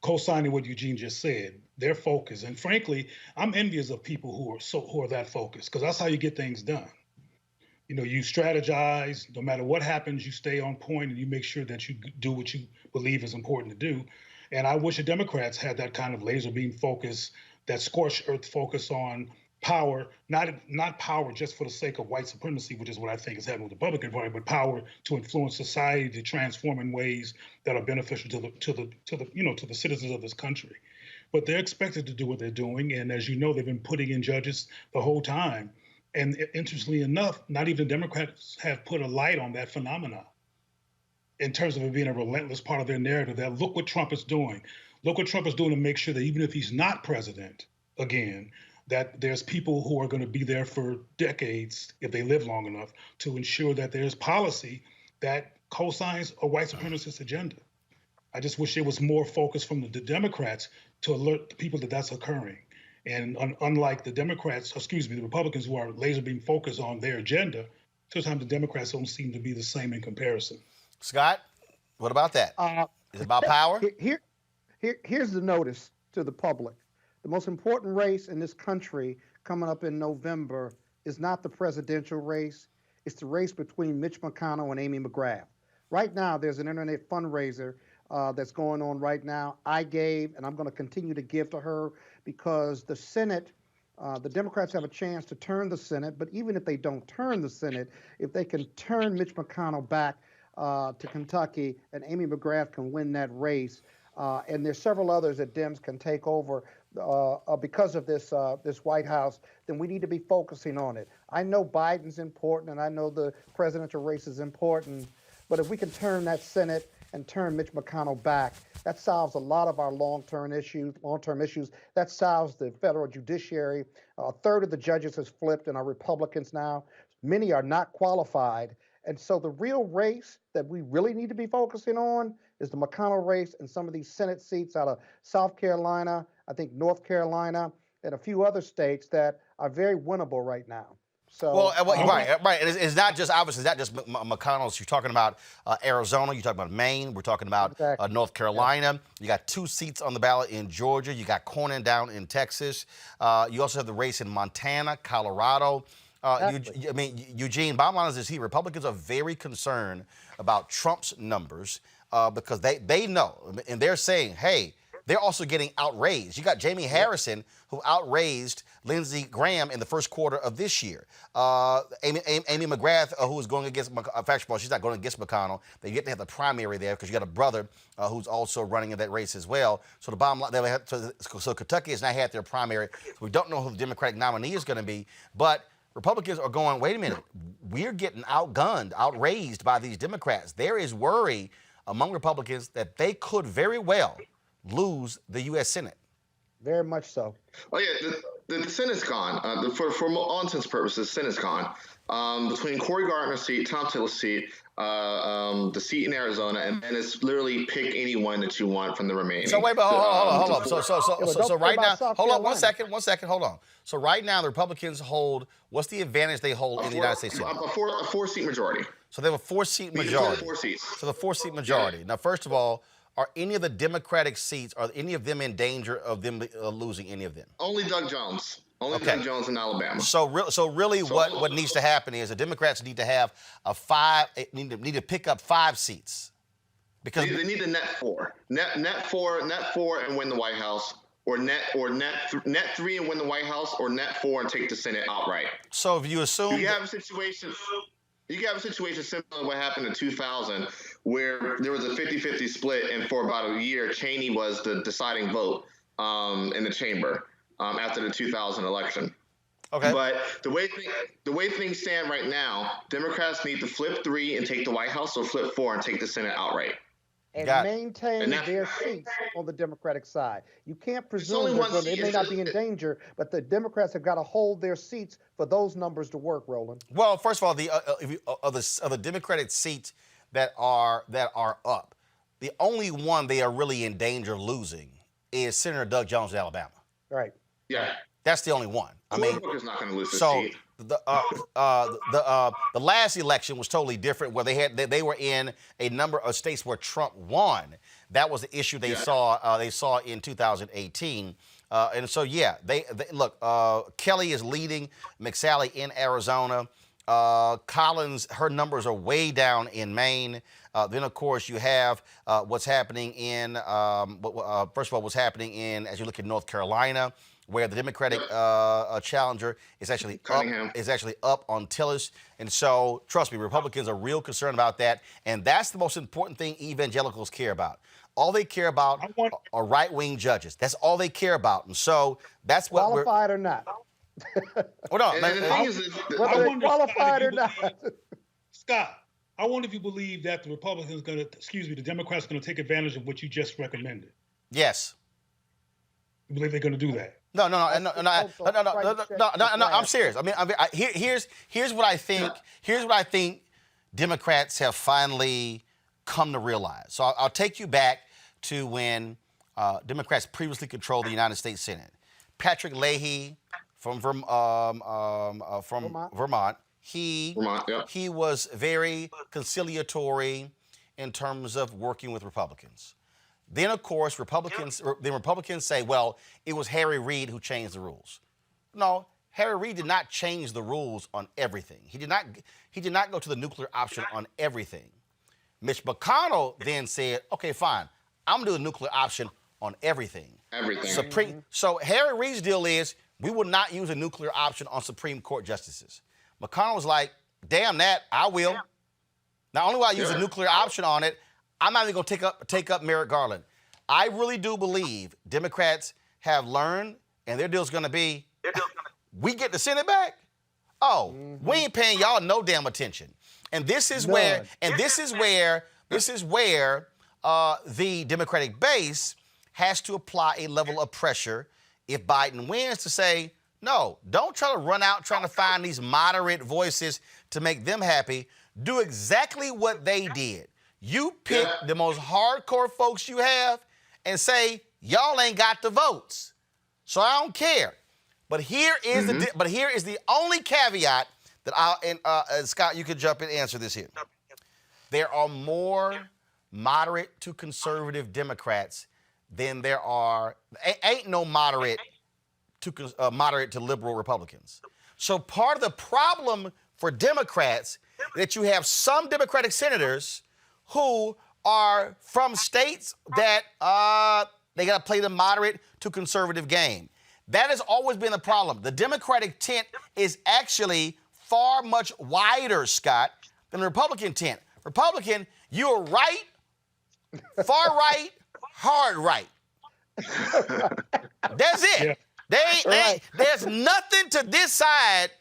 co-signing what Eugene just said, their focus. And frankly, I'm envious of people who are that focused, because that's how you get things done. You strategize. No matter what happens, you stay on point and you make sure that you do what you believe is important to do. And I wish the Democrats had that kind of laser beam focus, that scorched earth focus on power, not power just for the sake of white supremacy, which is what I think is happening with the Republican Party, but power to influence society, to transform in ways that are beneficial to the citizens of this country. But they're expected to do what they're doing, and as you know, they've been putting in judges the whole time. And interestingly enough, not even Democrats have put a light on that phenomenon in terms of it being a relentless part of their narrative that look what Trump is doing. Look what Trump is doing to make sure that even if he's not president again, that there's people who are going to be there for decades, if they live long enough, to ensure that there's policy that co-signs a white supremacist agenda. I just wish there was more focus from the Democrats to alert the people that that's occurring. And unlike the Republicans who are laser beam focused on their agenda, sometimes the Democrats don't seem to be the same in comparison. Scott, what about that? Is it about power? Here's the notice to the public. The most important race in this country coming up in November is not the presidential race. It's the race between Mitch McConnell and Amy McGrath. Right now, there's an internet fundraiser that's going on right now. I gave, and I'm going to continue to give to her because the Senate, the Democrats have a chance to turn the Senate, but even if they don't turn the Senate, if they can turn Mitch McConnell back to Kentucky and Amy McGrath can win that race, and there's several others that Dems can take over because of this White House, then we need to be focusing on it. I know Biden's important, and I know the presidential race is important, but if we can turn that Senate and turn Mitch McConnell back, that solves a lot of our long-term issues. That solves the federal judiciary. A third of the judges has flipped and are Republicans now. Many are not qualified. And so the real race that we really need to be focusing on is the McConnell race and some of these Senate seats out of South Carolina, I think North Carolina, and a few other states that are very winnable right now. So, right. It's not just, obviously, it's not just McConnell's. You're talking about Arizona. You're talking about Maine. We're talking about North Carolina. You got 2 seats on the ballot in Georgia. You got Cornyn down in Texas. You also have the race in Montana, Colorado. Eugene, bottom line is here. Republicans are very concerned about Trump's numbers because they know, and they're saying, hey, they're also getting outraised. You got Jamie Harrison, who outraised Lindsey Graham in the first quarter of this year. Amy McGrath, who is going against, first of all, she's not going against McConnell. They get to have the primary there because you got a brother who's also running in that race as well. So the bottom line, so Kentucky has not had their primary. So we don't know who the Democratic nominee is going to be, but Republicans are going, wait a minute, we're getting outgunned, outraised by these Democrats. There is worry among Republicans that they could very well lose the U.S. Senate. Very much so. Oh, yeah, the Senate's gone. For all intents and purposes, the Senate's gone. Between Cory Gardner's seat, Tom Tillis' seat, the seat in Arizona, and then it's literally pick anyone that you want from the remaining. So wait, but hold on. So right now, hold on one second, hold on. So right now, the Republicans hold, what's the advantage they hold in the United States Senate? A 4-seat majority. So they have a 4-seat majority. 4 seats. So the 4-seat majority. Yeah. Now, first of all, are any of the Democratic seats, are any of them in danger of them losing any of them? Only Doug Jones. Doug Jones in Alabama. So really, what needs to happen is the Democrats need to have need to pick up 5 seats, because they need to net 4, net 4, and win the White House, or net 3 and win the White House, or net 4 and take the Senate outright. So if you assume you have a situation. You can have a situation similar to what happened in 2000, where there was a 50-50 split, and for about a year, Cheney was the deciding vote in the chamber after the 2000 election. Okay. But the way things stand right now, Democrats need to flip 3 and take the White House, or flip 4 and take the Senate outright. And maintain their seats on the Democratic side. You can't presume they may not be in danger, but the Democrats have got to hold their seats for those numbers to work, Roland. Well, first of all, the Democratic seats that are up, the only one they are really in danger of losing is Senator Doug Jones of Alabama. Right. Yeah. That's the only one. Booker's not going to lose his seat. The last election was totally different, where they were in a number of states where Trump won. That was the issue they saw in 2018. And so they look. Kelly is leading McSally in Arizona. Collins, her numbers are way down in Maine. Then of course you have what's happening in first of all what's happening in, as you look at North Carolina, where the Democratic challenger is actually up on Tillis. And so, trust me, Republicans are real concerned about that. And that's the most important thing evangelicals care about. All they care about are right-wing judges. That's all they care about. And so that's what qualified or not. Hold on. And the thing is, whether they're qualified or not. Scott, I wonder if you believe that the the Democrats are going to take advantage of what you just recommended. Yes. You believe they're going to do that? No. I'm serious. I mean, here's what I think. Here's what I think Democrats have finally come to realize. So I'll take you back to when Democrats previously controlled the United States Senate. Patrick Leahy from Vermont. He was very conciliatory in terms of working with Republicans. Then, of course, Republicans say, well, it was Harry Reid who changed the rules. No, Harry Reid did not change the rules on everything. He did not go to the nuclear option on everything. Mitch McConnell then said, okay, fine, I'm gonna do the nuclear option on everything. Everything. So Harry Reid's deal is we will not use a nuclear option on Supreme Court justices. McConnell was like, damn that, I will. Not only will I use a nuclear option on it, I'm not even gonna take up Merrick Garland. I really do believe Democrats have learned, and their deal's gonna be, we get the Senate back. Oh, we ain't paying y'all no damn attention. And this is where the Democratic base has to apply a level of pressure if Biden wins to say, no, don't try to run out trying to find these moderate voices to make them happy. Do exactly what they did. You pick the most hardcore folks you have and say, y'all ain't got the votes. So I don't care. But here is the only caveat that Scott, you could jump in and answer this here. There are more moderate to conservative Democrats than there are, ain't no moderate to liberal Republicans. So part of the problem for Democrats that you have some Democratic senators who are from states that they got to play the moderate to conservative game. That has always been the problem. The Democratic tent is actually far much wider, Scott, than the Republican tent. Republican, you're right, far right, hard right. That's it. Yeah. There's nothing to this side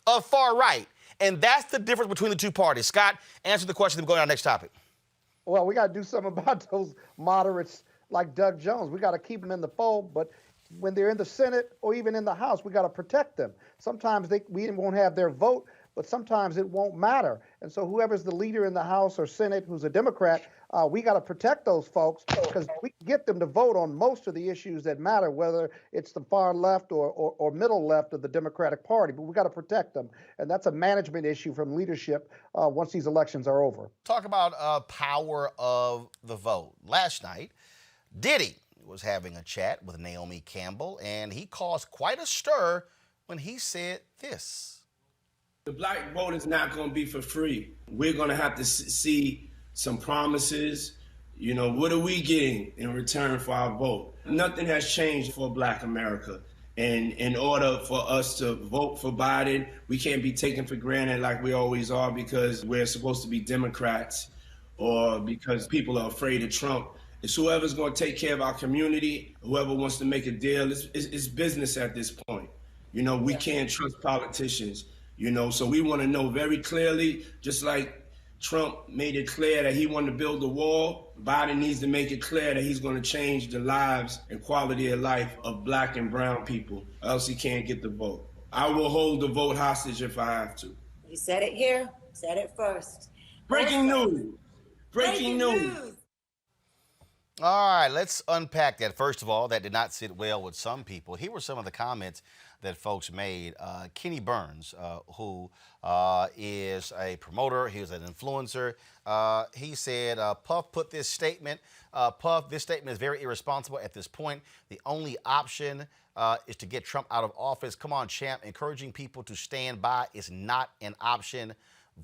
of far right. And that's the difference between the two parties. Scott, answer the question, then go to our next topic. Well, we got to do something about those moderates like Doug Jones. We got to keep them in the fold, but when they're in the Senate or even in the House, we got to protect them. Sometimes we won't have their vote, but sometimes it won't matter. And so whoever's the leader in the House or Senate who's a Democrat, we got to protect those folks because we can get them to vote on most of the issues that matter, whether it's the far left or middle left of the Democratic Party. But we got to protect them. And that's a management issue from leadership once these elections are over. Talk about power of the vote. Last night, Diddy was having a chat with Naomi Campbell, and he caused quite a stir when he said this. The black vote is not going to be for free. We're going to have to see some promises. You know, what are we getting in return for our vote? Nothing has changed for Black America. And in order for us to vote for Biden, we can't be taken for granted like we always are because we're supposed to be Democrats or because people are afraid of Trump. It's whoever's going to take care of our community, whoever wants to make a deal. It's business at this point. You know, we can't trust politicians, you know, so we want to know very clearly, just like Trump made it clear that he wanted to build a wall, Biden needs to make it clear that he's going to change the lives and quality of life of Black and brown people, or else he can't get the vote. I will hold the vote hostage if I have to. You said it here, said it first. Breaking news. Breaking news. All right, let's unpack that. First of all, that did not sit well with some people. Here were some of the comments that folks made. Kenny Burns, who is a promoter, he was an influencer, he said, Puff put this statement, this statement is very irresponsible at this point. The only option is to get Trump out of office. Come on, champ, encouraging people to stand by is not an option.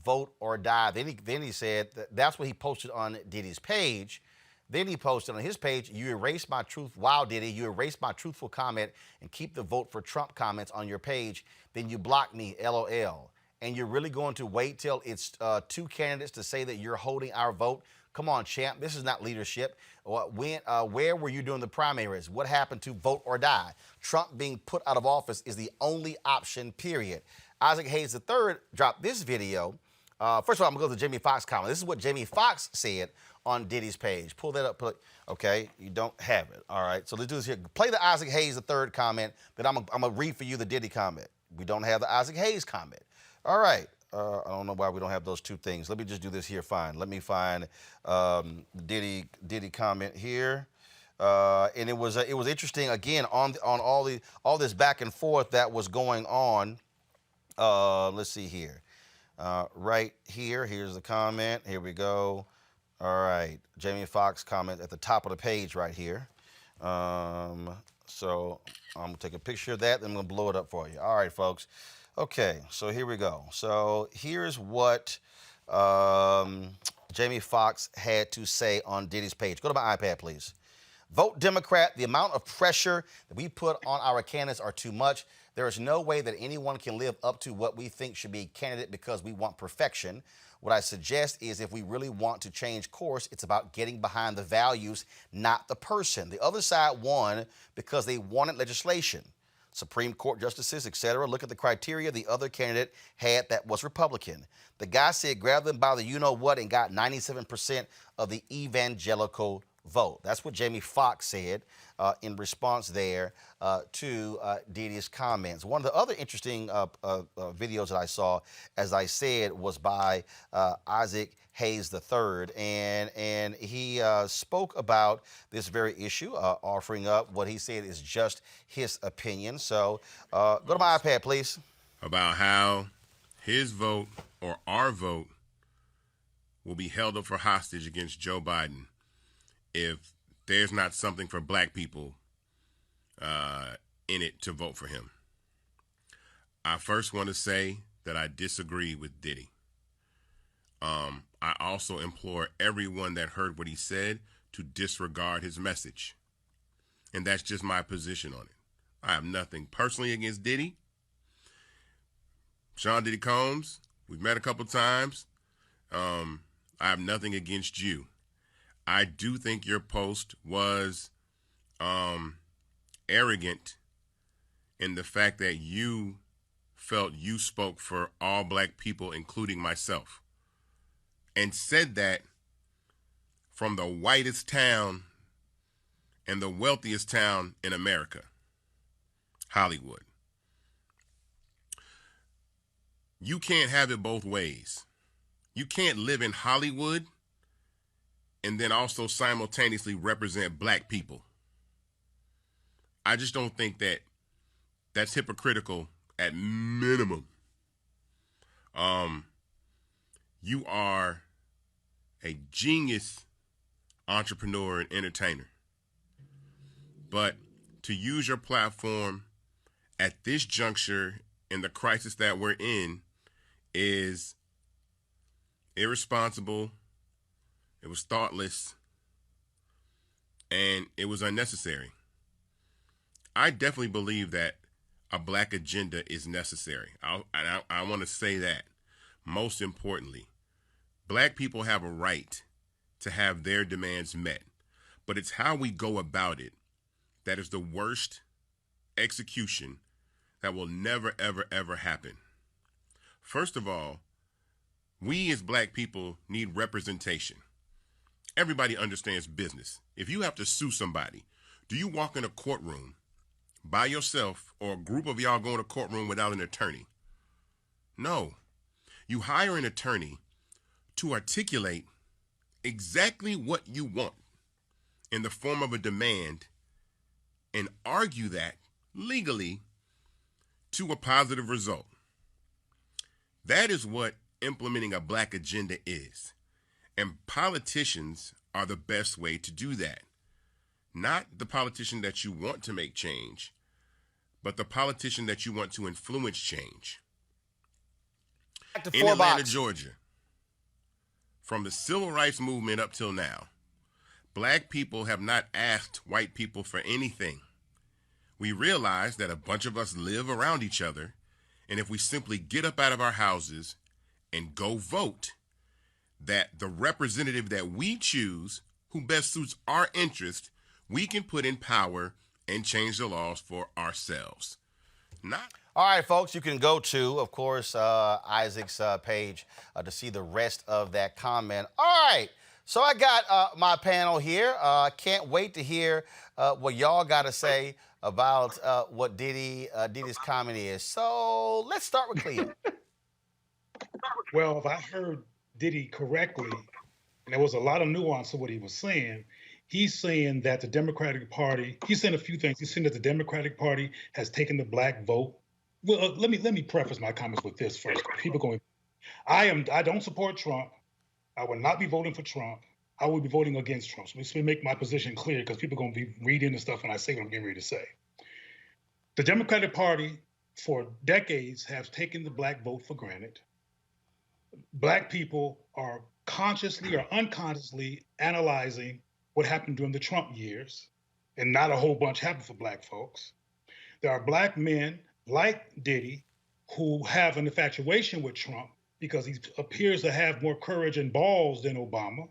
Vote or die. Then he said, that's what he posted on Diddy's page. Then he posted on his page, you erased my truth. Wow, Diddy, you erased my truthful comment and keep the vote for Trump comments on your page. Then you block me, LOL. And you're really going to wait till it's two candidates to say that you're holding our vote? Come on, champ, this is not leadership. Where were you during the primaries? What happened to vote or die? Trump being put out of office is the only option, period. Isaac Hayes III dropped this video. First of all, I'm going to go to Jamie Foxx comment. This is what Jamie Foxx said on Diddy's page. Pull that up. Okay, you don't have it. All right, so let's do this here. Play the Isaac Hayes III comment, then I'm going to read for you the Diddy comment. We don't have the Isaac Hayes comment. All right, I don't know why we don't have those two things. Let me just do this here, fine. Let me find Diddy comment here. And it was interesting, again, on all this back and forth that was going on. Let's see here. Right here, here's the comment. Here we go. All right, Jamie Foxx comment at the top of the page right here. So I'm gonna take a picture of that, then I'm gonna blow it up for you. All right, folks. Okay, so here we go. So here's what Jamie Foxx had to say on Diddy's page. Go to my iPad, please. Vote Democrat. The amount of pressure that we put on our candidates are too much. There is no way that anyone can live up to what we think should be a candidate because we want perfection. What I suggest is if we really want to change course, it's about getting behind the values, not the person. The other side won because they wanted legislation. Supreme Court justices, etc. Look at the criteria the other candidate had that was Republican. The guy said grab them by the you-know-what and got 97% of the evangelical vote. That's what Jamie Foxx said in response there to Diddy's comments. One of the other interesting videos that I saw, as I said, was by Isaac Hayes III, and he spoke about this very issue, offering up what he said is just his opinion. So go to my iPad, please. About how his vote or our vote will be held up for hostage against Joe Biden if there's not something for black people in it to vote for him. I first want to say that I disagree with Diddy. I also implore everyone that heard what he said to disregard his message. And that's just my position on it. I have nothing personally against Diddy. Sean Diddy Combs, we've met a couple times. I have nothing against you. I do think your post was arrogant in the fact that you felt you spoke for all black people, including myself, and said that from the whitest town and the wealthiest town in America, Hollywood. You can't have it both ways. You can't live in Hollywood and then also simultaneously represent black people. I just don't think that that's hypocritical at minimum. You are a genius entrepreneur and entertainer. But to use your platform at this juncture in the crisis that we're in is irresponsible. It was thoughtless, and it was unnecessary. I definitely believe that a black agenda is necessary. I want to say that. Most importantly, black people have a right to have their demands met, but it's how we go about it that is the worst execution that will never, ever, ever happen. First of all, we as black people need representation. Everybody understands business. If you have to sue somebody, do you walk in a courtroom by yourself or a group of y'all go in a courtroom without an attorney? No. You hire an attorney to articulate exactly what you want in the form of a demand and argue that legally to a positive result. That is what implementing a black agenda is. And politicians are the best way to do that. Not the politician that you want to make change, but the politician that you want to influence change. In Atlanta, Georgia, from the civil rights movement up till now, black people have not asked white people for anything. We realize that a bunch of us live around each other, and if we simply get up out of our houses and go vote, that the representative that we choose, who best suits our interest, we can put in power and change the laws for ourselves. All right, folks, you can go to, of course, Isaac's page to see the rest of that comment. All right, so I got my panel here. Can't wait to hear what y'all got to say about what Diddy's comment is. So let's start with Cleo. Well, if I heard Diddy correctly, and there was a lot of nuance to what he was saying, he's saying that the Democratic Party, he's saying a few things. He's saying that the Democratic Party has taken the black vote. Well, let me preface my comments with this first. People going, I don't support Trump. I will not be voting for Trump. I will be voting against Trump. So let me make my position clear because people are going to be reading the stuff when I say what I'm getting ready to say. The Democratic Party for decades have taken the black vote for granted. Black people are consciously or unconsciously analyzing what happened during the Trump years. and not a whole bunch happen for black folks. There are black men like Diddy who have an infatuation with Trump because he appears to have more courage and balls than Obama.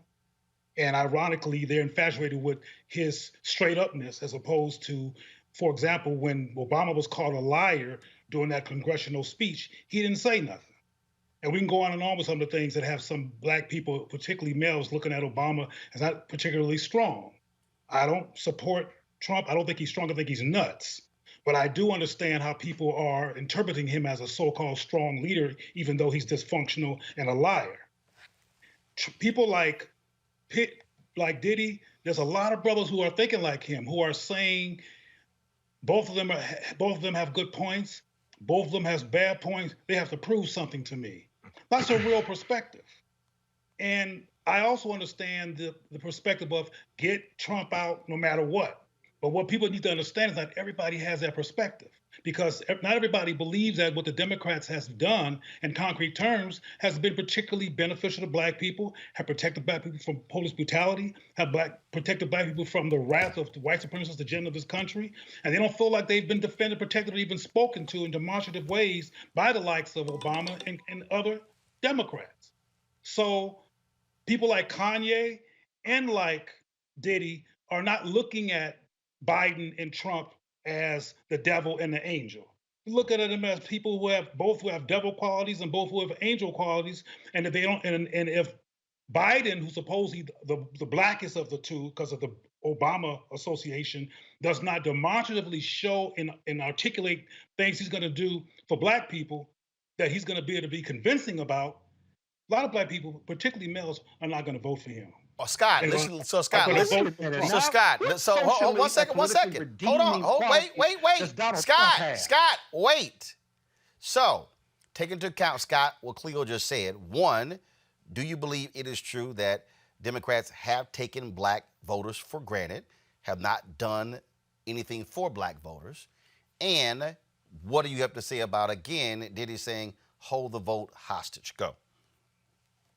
And ironically, they're infatuated with his straight upness as opposed to, for example, when Obama was called a liar during that congressional speech, he didn't say nothing. And we can go on and on with some of the things that have some black people, particularly males, looking at Obama as not particularly strong. I don't support Trump. I don't think he's strong. I think he's nuts. But I do understand how people are interpreting him as a so-called strong leader, even though he's dysfunctional and a liar. People like Diddy, there's a lot of brothers who are thinking like him, who are saying both of them have good points, both of them has bad points. They have to prove something to me. That's a real perspective. And I also understand the perspective of get Trump out no matter what. But what people need to understand is not everybody has that perspective, because not everybody believes that what the Democrats has done in concrete terms has been particularly beneficial to black people, have protected black people from police brutality, have protected black people from the wrath of the white supremacist agenda of this country. And they don't feel like they've been defended, protected, or even spoken to in demonstrative ways by the likes of Obama and other Democrats. So people like Kanye and like Diddy are not looking at Biden and Trump as the devil and the angel. Look at them as people who have devil qualities and both who have angel qualities. And if they don't, and if Biden, who's supposedly the blackest of the two because of the Obama association, does not demonstratively show and articulate things he's going to do for black people that he's going to be able to be convincing about, a lot of black people, particularly males, are not going to vote for him. Oh, Scott, listen. So, Scott, listen. So, Scott, so hold on, one second. Hold on. Wait. Scott, wait. So, take into account, Scott, what Cleo just said. One, do you believe it is true that Democrats have taken black voters for granted, have not done anything for black voters? And what do you have to say about, again, Diddy saying, hold the vote hostage? Go.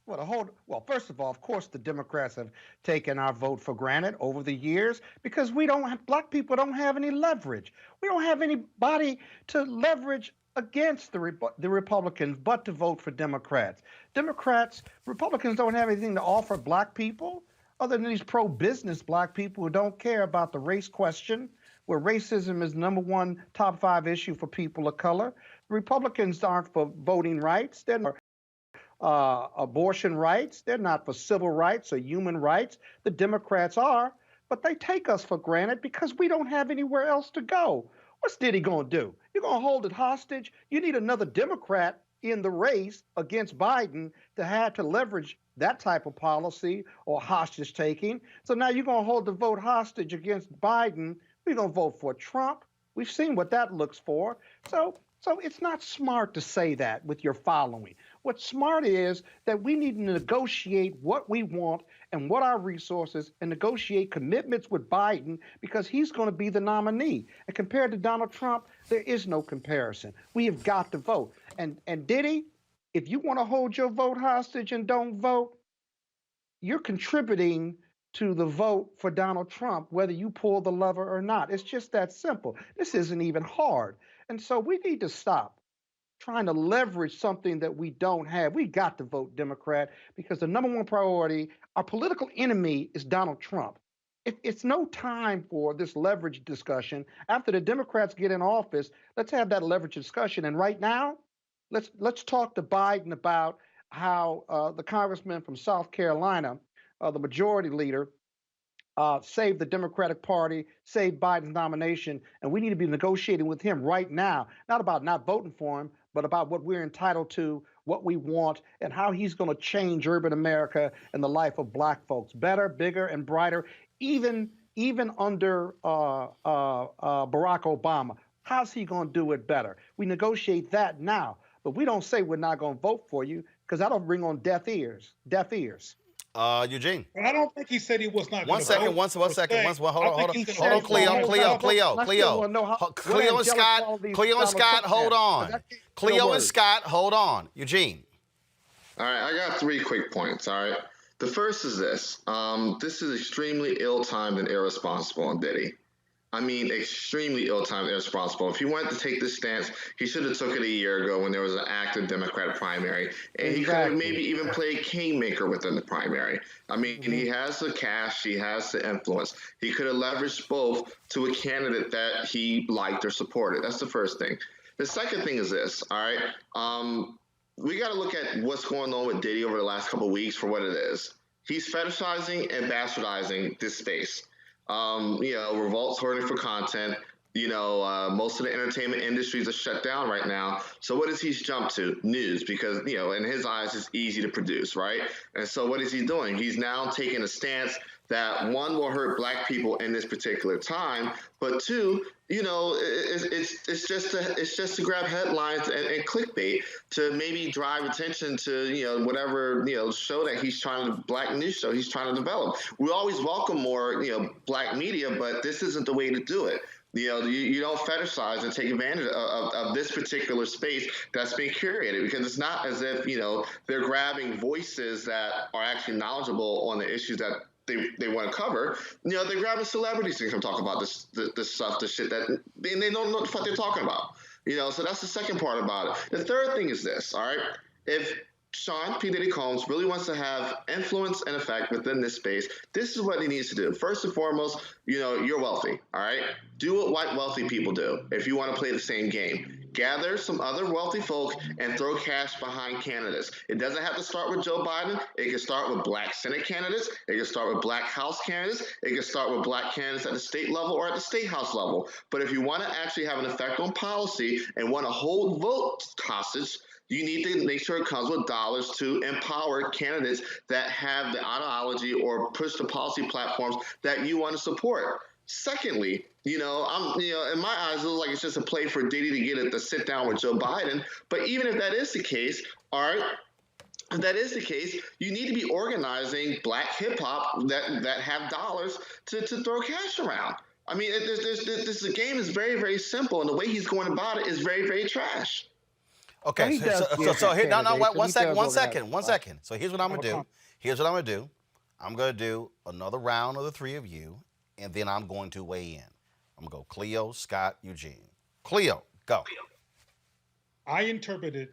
Well, first of all, of course, the Democrats have taken our vote for granted over the years because black people don't have any leverage. We don't have anybody to leverage against the Republicans but to vote for Democrats. Republicans don't have anything to offer black people other than these pro-business black people who don't care about the race question, where racism is #1 top 5 issue for people of color. Republicans aren't for voting rights. They're not abortion rights. They're not for civil rights or human rights. The Democrats are, but they take us for granted because we don't have anywhere else to go. What's Diddy going to do? You're going to hold it hostage? You need another Democrat in the race against Biden to have to leverage that type of policy or hostage taking. So now you're going to hold the vote hostage against Biden. We're going to vote for Trump. We've seen what that looks for. So it's not smart to say that with your following. What's smart is that we need to negotiate what we want and what our resources and negotiate commitments with Biden because he's going to be the nominee. And compared to Donald Trump, there is no comparison. We have got to vote. And Diddy, if you want to hold your vote hostage and don't vote, you're contributing to the vote for Donald Trump, whether you pull the lever or not. It's just that simple. This isn't even hard. And so we need to stop trying to leverage something that we don't have. We got to vote Democrat because the #1 priority, our political enemy, is Donald Trump. It's no time for this leverage discussion. After the Democrats get in office, let's have that leverage discussion. And right now, let's talk to Biden about how the congressman from South Carolina, the majority leader, saved the Democratic Party, saved Biden's nomination, and we need to be negotiating with him right now, not about not voting for him, but about what we're entitled to, what we want, and how he's going to change urban America and the life of black folks. Better, bigger, and brighter, even under Barack Obama. How's he going to do it better? We negotiate that now, but we don't say we're not going to vote for you because that'll ring on deaf ears. Eugene. I don't think he said he was not. One second. Hold on, Cleo and Scott, hold on. Cleo and Scott, hold on. Eugene. All right, I got 3 quick points. All right. The first is this. This is extremely ill-timed and irresponsible on Diddy. I mean, extremely ill-timed, irresponsible. If he wanted to take this stance, he should have took it a year ago when there was an active Democratic primary, and he could have maybe even played kingmaker within the primary. I mean, he has the cash, he has the influence. He could have leveraged both to a candidate that he liked or supported. That's the first thing. The second thing is this, all right? We got to look at what's going on with Diddy over the last couple of weeks for what it is. He's fetishizing and bastardizing this space. Revolt's hurting for content. Most of the entertainment industries are shut down right now. So what does he jump to? News, because, in his eyes, it's easy to produce, right? And so what is he doing? He's now taking a stance that, one, will hurt black people in this particular time, but two, it's just to grab headlines and clickbait to maybe drive attention to whatever show that he's trying to black news show he's trying to develop. We always welcome more black media, but this isn't the way to do it. You don't fetishize and take advantage of this particular space that's being curated, because it's not as if they're grabbing voices that are actually knowledgeable on the issues that they want to cover. They're grabbing celebrities to come talk about this stuff, this shit that they don't know what the fuck they're talking about. So that's the second part about it. The third thing is this, all right? If Sean P. Diddy Combs really wants to have influence and effect within this space, this is what he needs to do. First and foremost, you're wealthy, all right? Do what white wealthy people do if you want to play the same game. Gather some other wealthy folk and throw cash behind candidates. It doesn't have to start with Joe Biden. It can start with black Senate candidates. It can start with black House candidates. It can start with black candidates at the state level or at the state house level. But if you want to actually have an effect on policy and want to hold vote hostage, you need to make sure it comes with dollars to empower candidates that have the ideology or push the policy platforms that you want to support. Secondly, in my eyes, it looks like it's just a play for Diddy to get it to sit down with Joe Biden. But even if that is the case, all right, if that is the case, you need to be organizing black hip hop that have dollars to throw cash around. I mean, the game is very, very simple, and the way he's going about it is very, very trash. Okay, so here, one second. So here's what I'm gonna do. I'm gonna do another round of the three of you, and then I'm going to weigh in. I'm gonna go Cleo, Scott, Eugene. Cleo, go. I interpreted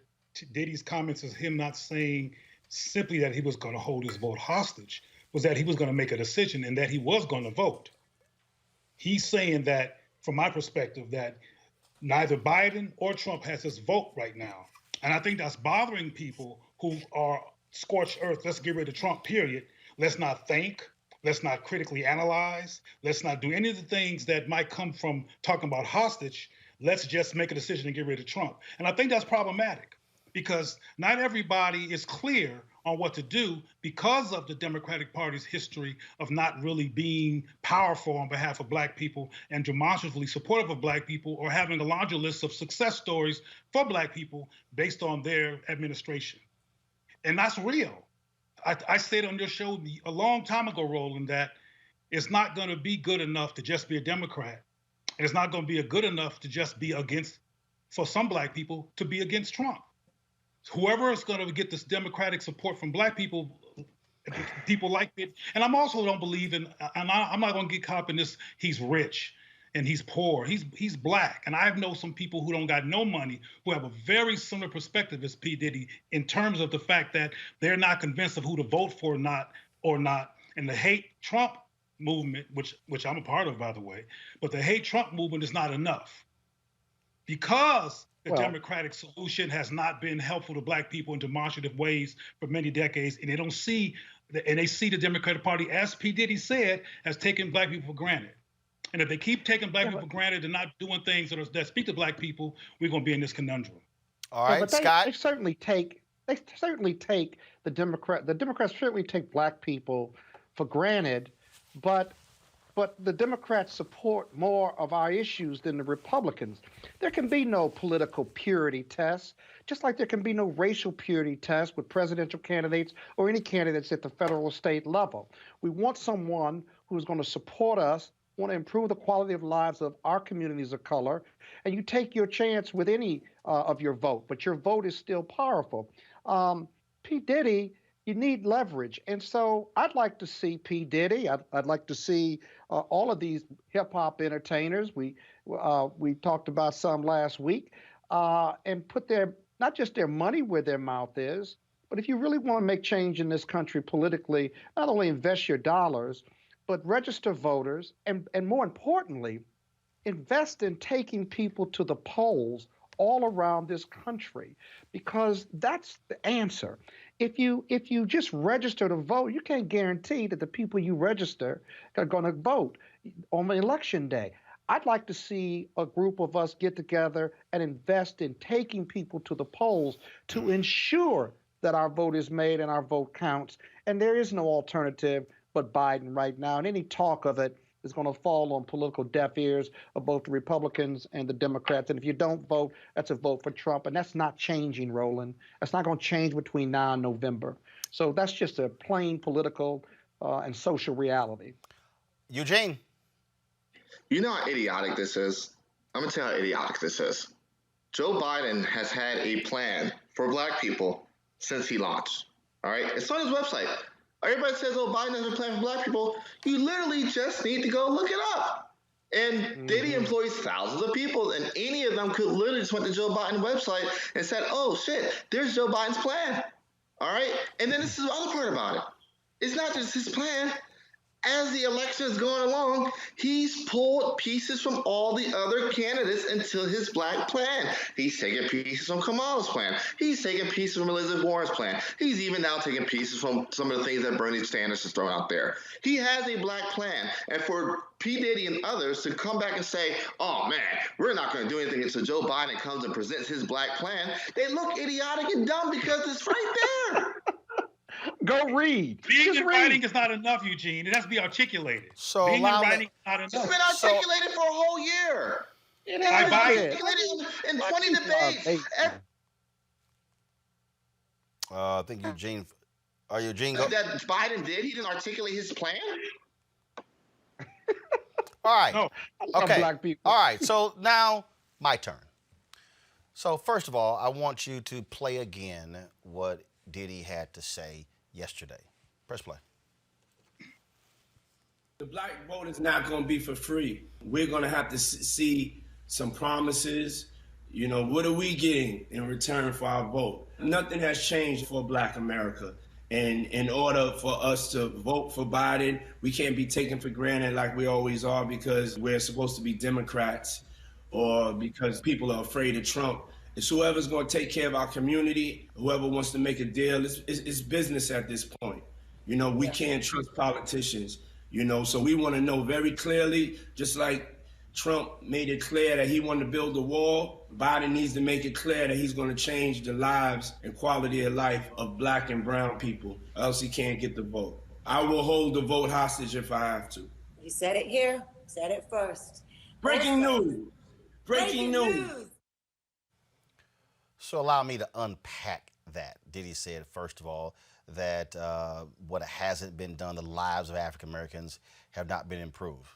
Diddy's comments as him not saying simply that he was going to hold his vote hostage, was that he was going to make a decision and that he was going to vote. He's saying that, from my perspective, that neither Biden or Trump has his vote right now. And I think that's bothering people who are scorched earth. Let's get rid of Trump, period. Let's not think. Let's not critically analyze. Let's not do any of the things that might come from talking about hostage. Let's just make a decision and get rid of Trump. And I think that's problematic because not everybody is clear on what to do because of the Democratic Party's history of not really being powerful on behalf of black people and demonstratively supportive of black people, or having a larger list of success stories for black people based on their administration. And that's real. I said on your show a long time ago, Roland, that it's not going to be good enough to just be a Democrat. And it's not going to be good enough to just be against, for some black people, to be against Trump. Whoever is going to get this Democratic support from black people, people like it. And I'm also don't believe in, and I'm not going to get caught up in this, he's rich and he's poor. He's black. And I know some people who don't got no money who have a very similar perspective as P. Diddy in terms of the fact that they're not convinced of who to vote for or not. And the hate Trump movement, which I'm a part of, by the way, but the hate Trump movement is not enough because the Democratic solution has not been helpful to black people in demonstrative ways for many decades, and they see the Democratic Party, as P. Diddy said, as taking black people for granted. And if they keep taking black people for granted and not doing things that speak to black people, we're going to be in this conundrum. All right, Scott. They certainly take the Democrats certainly take black people for granted, but the Democrats support more of our issues than the Republicans. There can be no political purity test, just like there can be no racial purity test with presidential candidates or any candidates at the federal or state level. We want someone who's going to support us, want to improve the quality of lives of our communities of color, and you take your chance with any of your vote, but your vote is still powerful. P. Diddy You need leverage. And so I'd like to see P. Diddy. I'd like to see all of these hip hop entertainers. We talked about some last week, and put their not just their money where their mouth is, but if you really want to make change in this country politically, not only invest your dollars, but register voters, and more importantly, invest in taking people to the polls all around this country, because that's the answer. If you just register to vote, you can't guarantee that the people you register are going to vote on election day. I'd like to see a group of us get together and invest in taking people to the polls to ensure that our vote is made and our vote counts. And there is no alternative but Biden right now. And any talk of it is going to fall on political deaf ears of both the Republicans and the Democrats. And if you don't vote, that's a vote for Trump. And that's not changing, Roland. That's not going to change between now and November. So that's just a plain political and social reality. Eugene. You know how idiotic this is? I'm going to tell you how idiotic this is. Joe Biden has had a plan for black people since he launched. All right? It's on his website. Everybody says, oh, Biden has a plan for black people. You literally just need to go look it up. And Diddy employs thousands of people, and any of them could literally just went to Joe Biden's website and said, oh, shit, there's Joe Biden's plan. All right? And then this is the other part about it. It's not just his plan. As the election is going along, he's pulled pieces from all the other candidates into his black plan. He's taking pieces from Kamala's plan. He's taking pieces from Elizabeth Warren's plan. He's even now taking pieces from some of the things that Bernie Sanders is throwing out there. He has a black plan. And for P. Diddy and others to come back and say, oh, man, we're not going to do anything until Joe Biden comes and presents his black plan, they look idiotic and dumb because it's right there. Go read. Being in writing is not enough, Eugene. It has to be articulated. So being in writing is not enough. It's been articulated for a whole year. It has been been articulated in 20 debates. I think Eugene. Eugene. That Biden did. He didn't articulate his plan. All right. No. Okay. Black people. All right. So now my turn. So first of all, I want you to play again what Diddy had to say yesterday. Press play. The black vote is not going to be for free. We're going to have to see some promises. You know, what are we getting in return for our vote? Nothing has changed for black America. And in order for us to vote for Biden, we can't be taken for granted like we always are because we're supposed to be Democrats or because people are afraid of Trump. It's whoever's going to take care of our community, whoever wants to make a deal. It's business at this point. You know, we can't trust politicians, you know, so we want to know very clearly, just like Trump made it clear that he wanted to build a wall, Biden needs to make it clear that he's going to change the lives and quality of life of black and brown people, or else he can't get the vote. I will hold the vote hostage if I have to. You said it here, said it first. Breaking news. Breaking news. So allow me to unpack that. Diddy said, first of all, that what hasn't been done, the lives of African Americans have not been improved.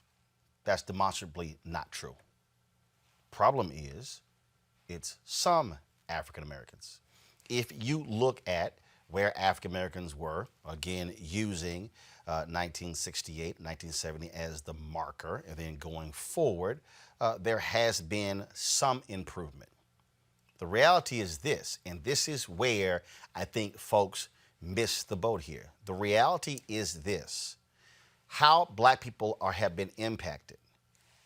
That's demonstrably not true. Problem is, it's some African Americans. If you look at where African Americans were, again, using 1968, 1970 as the marker, and then going forward, there has been some improvement. The reality is this, and this is where I think folks miss the boat here. The reality is this: how black people have been impacted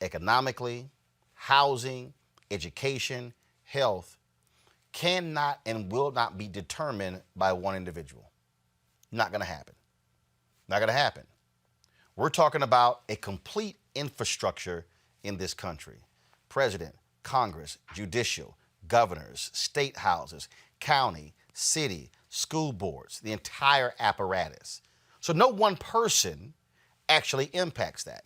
economically, housing, education, health, cannot and will not be determined by one individual. Not going to happen. Not going to happen. We're talking about a complete infrastructure in this country. President, Congress, judicial, governors, state houses, county, city, school boards, the entire apparatus. So no one person actually impacts that.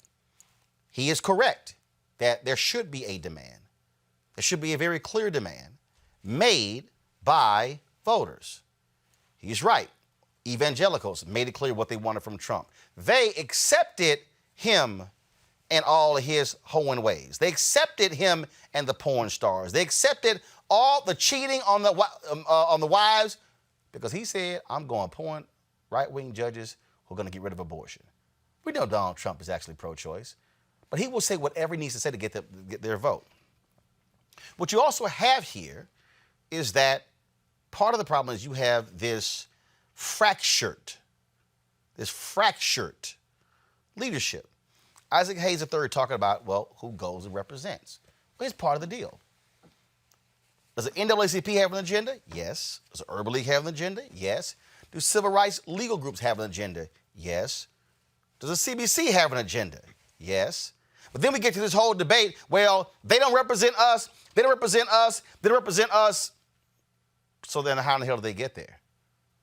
He is correct that there should be a demand. There should be a very clear demand made by voters. He's right. Evangelicals made it clear what they wanted from Trump. They accepted him and all of his hoeing ways. They accepted him and the porn stars. They accepted all the cheating on the wives because he said, I'm going porn right-wing judges who are going to get rid of abortion. We know Donald Trump is actually pro-choice, but he will say whatever he needs to say to get their vote. What you also have here is that part of the problem is you have this fractured leadership. Isaac Hayes III talking about, well, who goes and represents. Well, it's part of the deal. Does the NAACP have an agenda? Yes. Does the Urban League have an agenda? Yes. Do civil rights legal groups have an agenda? Yes. Does the CBC have an agenda? Yes. But then we get to this whole debate, well, they don't represent us, they don't represent us, they don't represent us. So then how in the hell do they get there?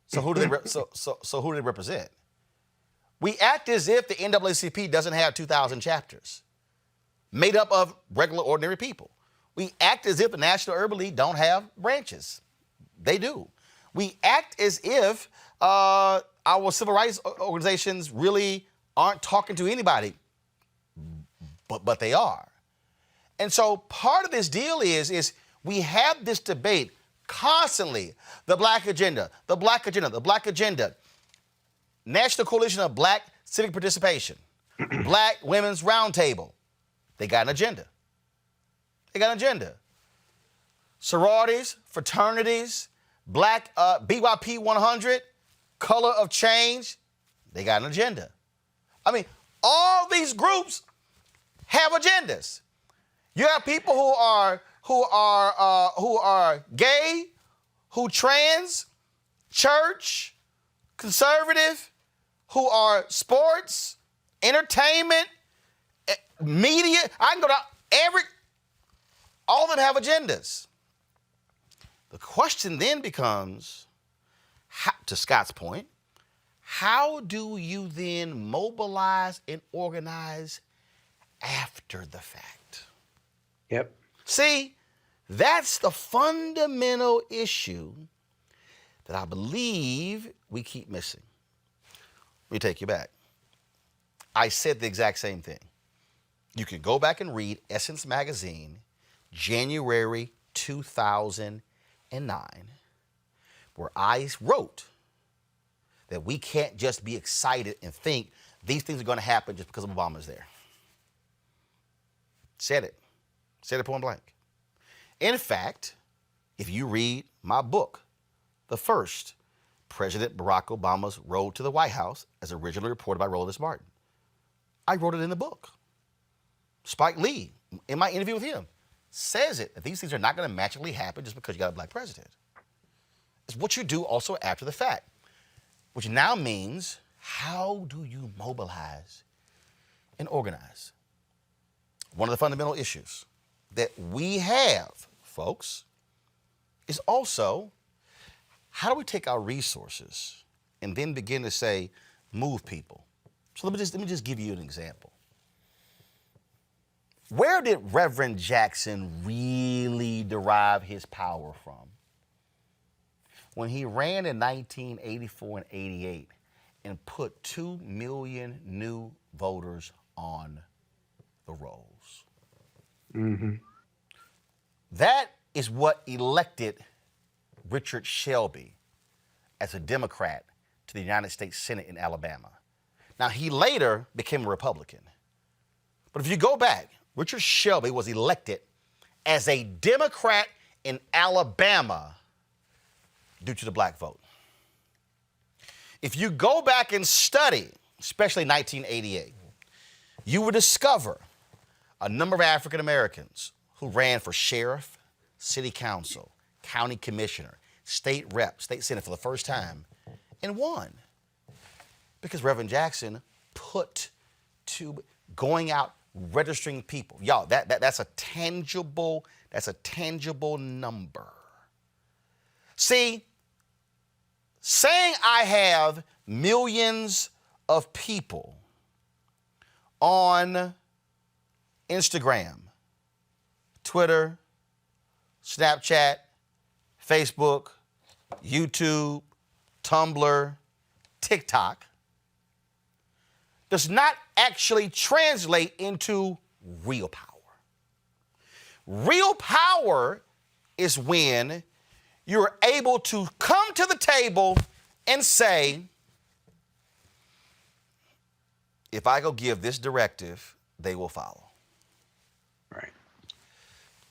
So who do they who do they represent? We act as if the NAACP doesn't have 2,000 chapters made up of regular, ordinary people. We act as if the National Urban League don't have branches. They do. We act as if our civil rights organizations really aren't talking to anybody, but they are. And so part of this deal is we have this debate constantly, the black agenda, the black agenda, the black agenda. National Coalition of Black Civic Participation, Black Women's Roundtable, they got an agenda. They got an agenda. Sororities, fraternities, Black BYP 100, Color of Change, they got an agenda. I mean, all these groups have agendas. You have people who are gay, who trans, church, conservative, who are sports, entertainment, media. I can go down all of them have agendas. The question then becomes, to Scott's point, how do you then mobilize and organize after the fact? Yep. See, that's the fundamental issue that I believe we keep missing. Let me take you back. I said the exact same thing. You can go back and read Essence Magazine, January 2009, where I wrote that we can't just be excited and think these things are going to happen just because Obama's there. Said it point blank. In fact, if you read my book, The First, President Barack Obama's Road to the White House, as originally reported by Roland Martin, I wrote it in the book. Spike Lee, in my interview with him, says it, that these things are not going to magically happen just because you got a black president. It's what you do also after the fact, which now means how do you mobilize and organize? One of the fundamental issues that we have, folks, is also how do we take our resources and then begin to say, move people? So let me just give you an example. Where did Reverend Jackson really derive his power from? When he ran in 1984 and 88 and put 2 million new voters on the rolls. Mm-hmm. That is what elected Richard Shelby as a Democrat to the United States Senate in Alabama. Now, he later became a Republican. But if you go back, Richard Shelby was elected as a Democrat in Alabama due to the black vote. If you go back and study, especially 1988, you will discover a number of African Americans who ran for sheriff, city council, county commissioner, state rep, state senate for the first time and won. Because Reverend Jackson put to going out, registering people. Y'all, that's a tangible number. See, saying I have millions of people on Instagram, Twitter, Snapchat, Facebook, YouTube, Tumblr, TikTok, does not actually translate into real power. Real power is when you're able to come to the table and say, if I go give this directive, they will follow. Right.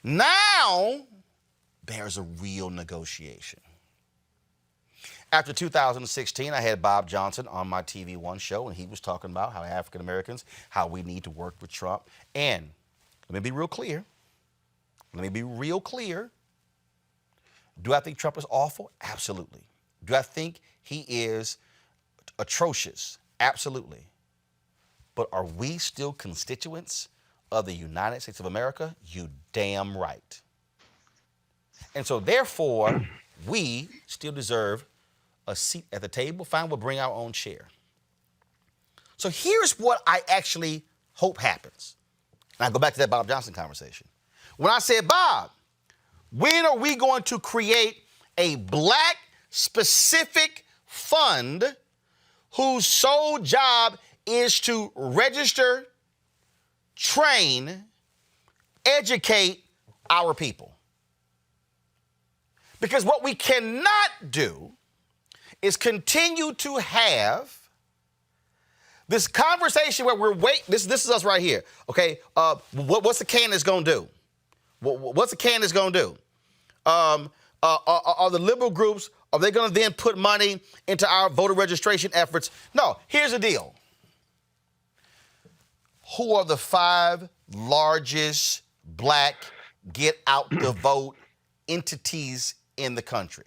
Now, there's a real negotiation. After 2016, I had Bob Johnson on my TV One show, and he was talking about how African Americans, how we need to work with Trump. And let me be real clear. Do I think Trump is awful? Absolutely. Do I think he is atrocious? Absolutely. But are we still constituents of the United States of America? You damn right. And so therefore, we still deserve a seat at the table. Fine, we'll bring our own chair. So here's what I actually hope happens. And I go back to that Bob Johnson conversation. When I said, Bob, when are we going to create a black specific fund whose sole job is to register, train, educate our people? Because what we cannot do is continue to have this conversation where we're waiting. This is us right here, okay? What's the candidates going to do? What's the candidates going to do? Are the liberal groups, are they going to then put money into our voter registration efforts? No, here's the deal. Who are the 5 largest black get out the vote entities in the country?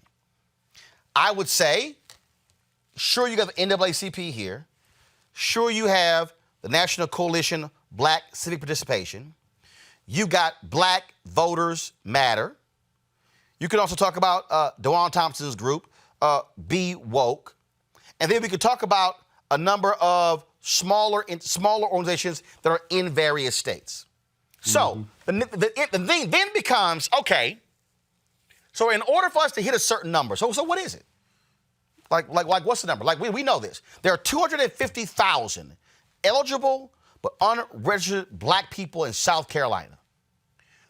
I would say, sure, you got the NAACP here. Sure, you have the National Coalition Black Civic Participation. You got Black Voters Matter. You can also talk about DeJuan Thompson's group, Be Woke. And then we could talk about a number of smaller organizations that are in various states. So the thing then becomes, okay, so in order for us to hit a certain number, so what is it? Like what's the number? Like we know this. There are 250,000 eligible but unregistered black people in South Carolina.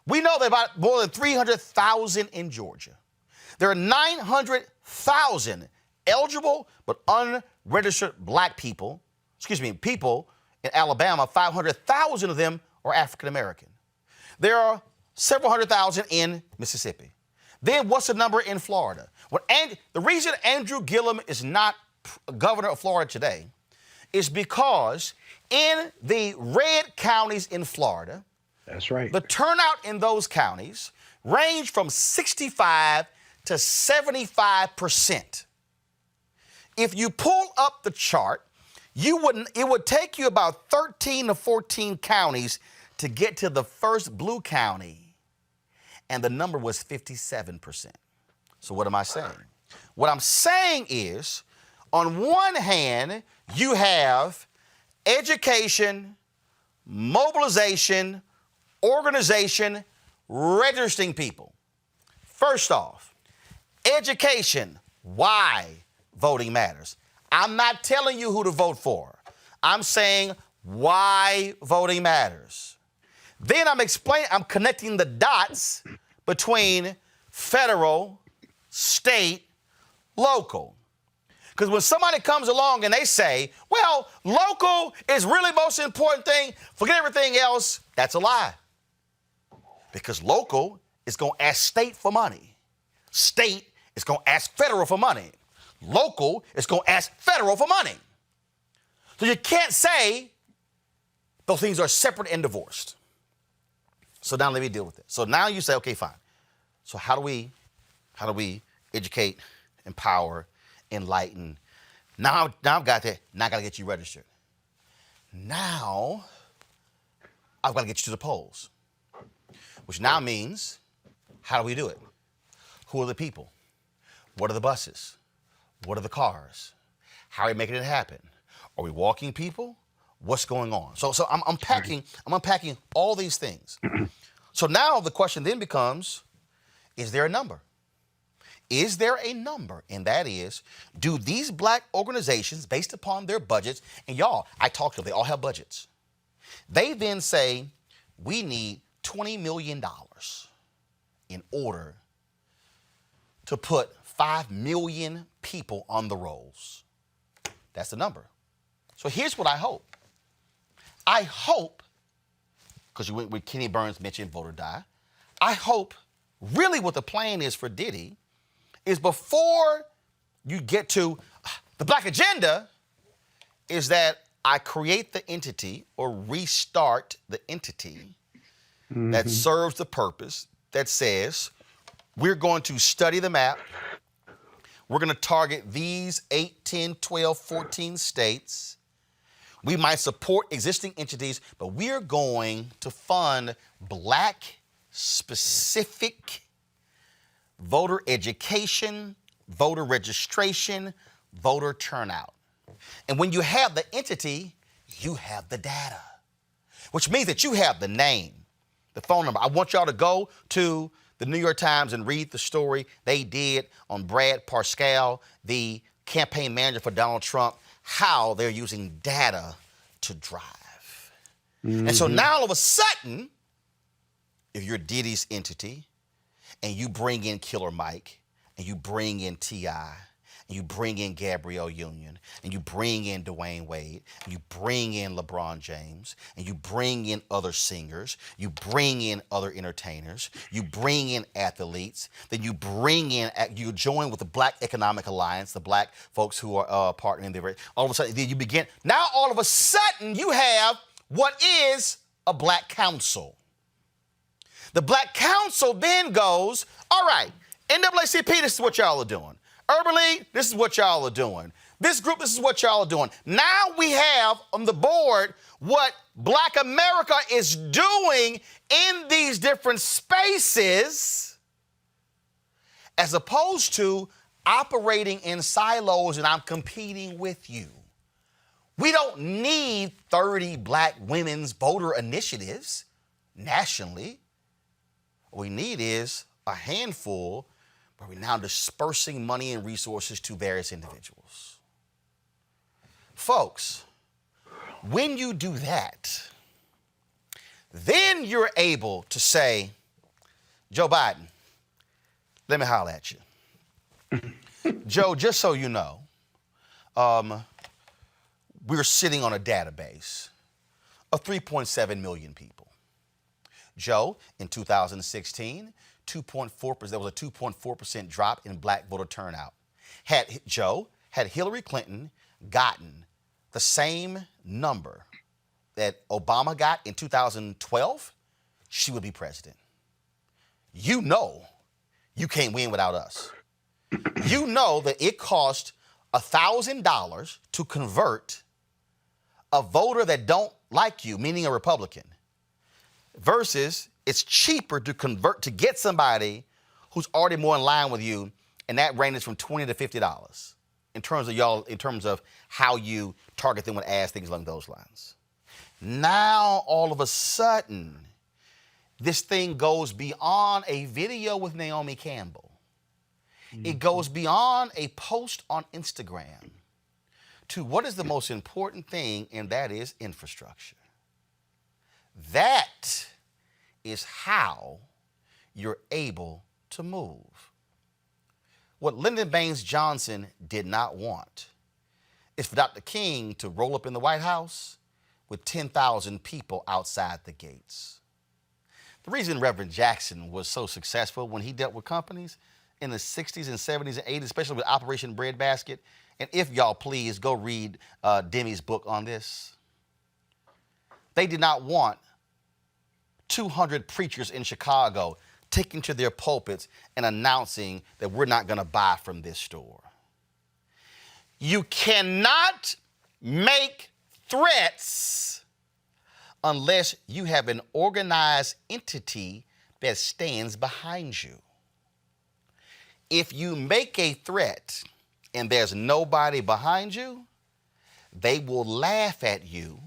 We know there are about more than 300,000 in Georgia. There are 900,000 eligible but unregistered black people in Alabama. 500,000 of them are African American. There are several 100,000 in Mississippi. Then what's the number in Florida? The reason Andrew Gillum is not governor of Florida today is because in the red counties in Florida, that's right, the turnout in those counties range from 65 to 75%. If you pull up the chart, it would take you about 13 to 14 counties to get to the first blue county, and the number was 57%. So what am I saying? What I'm saying is, on one hand, you have education, mobilization, organization, registering people. First off, education, why voting matters. I'm not telling you who to vote for. I'm saying why voting matters. Then I'm connecting the dots between federal, state, local. Because when somebody comes along and they say, well, local is really the most important thing, forget everything else, that's a lie. Because local is going to ask state for money. State is going to ask federal for money. Local is going to ask federal for money. So you can't say those things are separate and divorced. So now let me deal with it. So now you say, okay, fine. So how do we educate, empower, enlighten? Now I've got that. Now I got to get you registered. Now I've got to get you to the polls, which now means, how do we do it? Who are the people? What are the buses? What are the cars? How are we making it happen? Are we walking people? What's going on? So I'm unpacking all these things. So now the question then becomes, is there a number? Is there a number? And that is, do these black organizations, based upon their budgets, and y'all, I talked to them, they all have budgets. They then say, we need $20 million in order to put 5 million people on the rolls. That's the number. So here's what I hope. I hope, because you went with Kenny Burns mentioned vote or die, I hope really what the plan is for Diddy is before you get to the black agenda is that I create the entity or restart the entity that serves the purpose that says we're going to study the map. We're going to target these 8, 10, 12, 14 states. We might support existing entities, but we're going to fund black specific voter education, voter registration, voter turnout. And when you have the entity, you have the data, which means that you have the name, the phone number. I want y'all to go to the New York Times and read the story they did on Brad Parscale, the campaign manager for Donald Trump, how they're using data to drive. And so now all of a sudden, if you're Diddy's entity and you bring in Killer Mike and you bring in T.I., and you bring in Gabrielle Union, and you bring in Dwayne Wade, and you bring in LeBron James, and you bring in other singers, you bring in other entertainers, you bring in athletes, then you bring in, you join with the Black Economic Alliance, the black folks who are partnering there. All of a sudden, then you begin, now all of a sudden you have what is a Black Council. The Black Council then goes, all right, NAACP, this is what y'all are doing. Urban League, this is what y'all are doing. This group, this is what y'all are doing. Now we have on the board what Black America is doing in these different spaces as opposed to operating in silos and I'm competing with you. We don't need 30 black women's voter initiatives nationally. What we need is a handful where we're now dispersing money and resources to various individuals. Folks, when you do that, then you're able to say, Joe Biden, let me holler at you. Joe, just so you know, we're sitting on a database of 3.7 million people. Joe, in 2016, 2.4%, there was a 2.4% drop in black voter turnout. Had Hillary Clinton gotten the same number that Obama got in 2012, she would be president. You know you can't win without us. You know that it cost $1,000 to convert a voter that don't like you, meaning a Republican, versus it's cheaper to convert to get somebody who's already more in line with you, and that ranges from $20 to $50 in terms of how you target them with ads, things along those lines. Now all of a sudden, this thing goes beyond a video with Naomi Campbell. It goes beyond a post on Instagram to what is the most important thing, and that is infrastructure. That is how you're able to move. What Lyndon Baines Johnson did not want is for Dr. King to roll up in the White House with 10,000 people outside the gates. The reason Reverend Jackson was so successful when he dealt with companies in the 60s and 70s and 80s, especially with Operation Breadbasket, and if y'all please go read Demi's book on this, they did not want 200 preachers in Chicago taking to their pulpits and announcing that we're not going to buy from this store. You cannot make threats unless you have an organized entity that stands behind you. If you make a threat and there's nobody behind you, they will laugh at you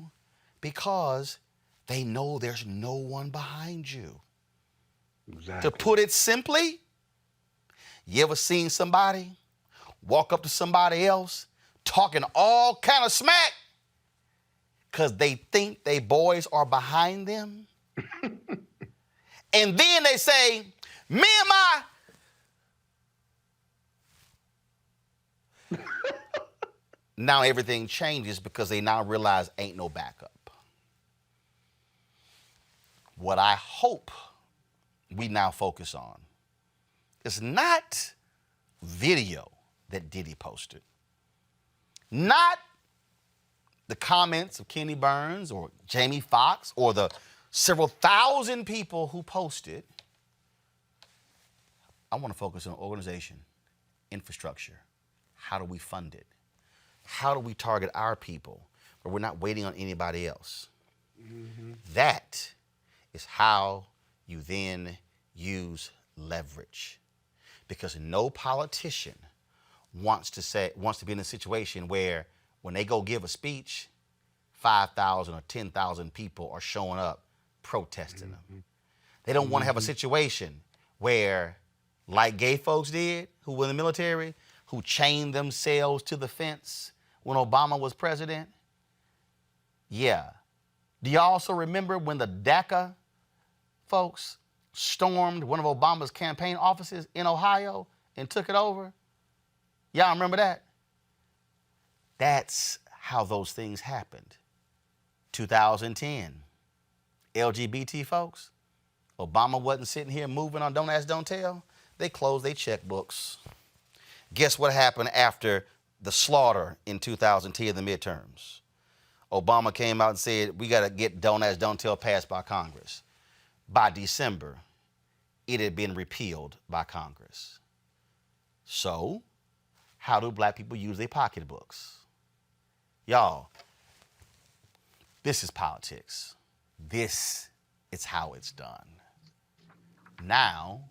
because they know there's no one behind you. Exactly. To put it simply, you ever seen somebody walk up to somebody else talking all kind of smack because they think they boys are behind them? And then they say, me and my... Now everything changes because they now realize ain't no backup. What I hope we now focus on is not video that Diddy posted, not the comments of Kenny Burns or Jamie Foxx or the several thousand people who posted. I want to focus on organization, infrastructure. How do we fund it? How do we target our people, but we're not waiting on anybody else? Mm-hmm. That is how you then use leverage, because no politician wants to be in a situation where when they go give a speech, 5,000 or 10,000 people are showing up protesting them. They don't want to have a situation where, like gay folks did, who were in the military, who chained themselves to the fence when Obama was president. Yeah. Do y'all also remember when the DACA folks stormed one of Obama's campaign offices in Ohio and took it over? Y'all remember that? That's how those things happened. 2010, LGBT folks, Obama wasn't sitting here moving on Don't Ask, Don't Tell. They closed their checkbooks. Guess what happened after the slaughter in 2010, the midterms? Obama came out and said, we got to get Don't Ask, Don't Tell passed by Congress. By December, it had been repealed by Congress. So, how do black people use their pocketbooks? Y'all, this is politics. This is how it's done. Now,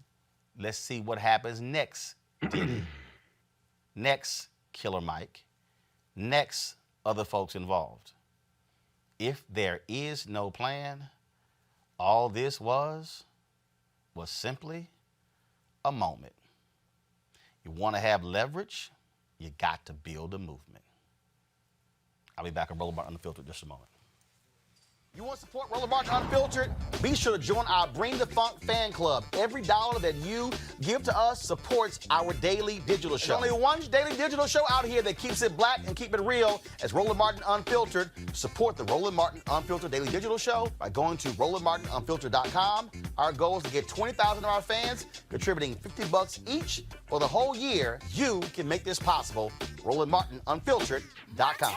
let's see what happens next, Diddy. Next, Killer Mike. Next, other folks involved. If there is no plan, all this was simply a moment. You want to have leverage, you got to build a movement. I'll be back on Roland Martin Unfiltered in just a moment. You want to support Roland Martin Unfiltered? Be sure to join our Bring the Funk fan club. Every dollar that you give to us supports our daily digital show. There's only one daily digital show out here that keeps it black and keep it real as Roland Martin Unfiltered. Support the Roland Martin Unfiltered daily digital show by going to RolandMartinUnfiltered.com. Our goal is to get 20,000 of our fans contributing $50 each for the whole year. You can make this possible. RolandMartinUnfiltered.com.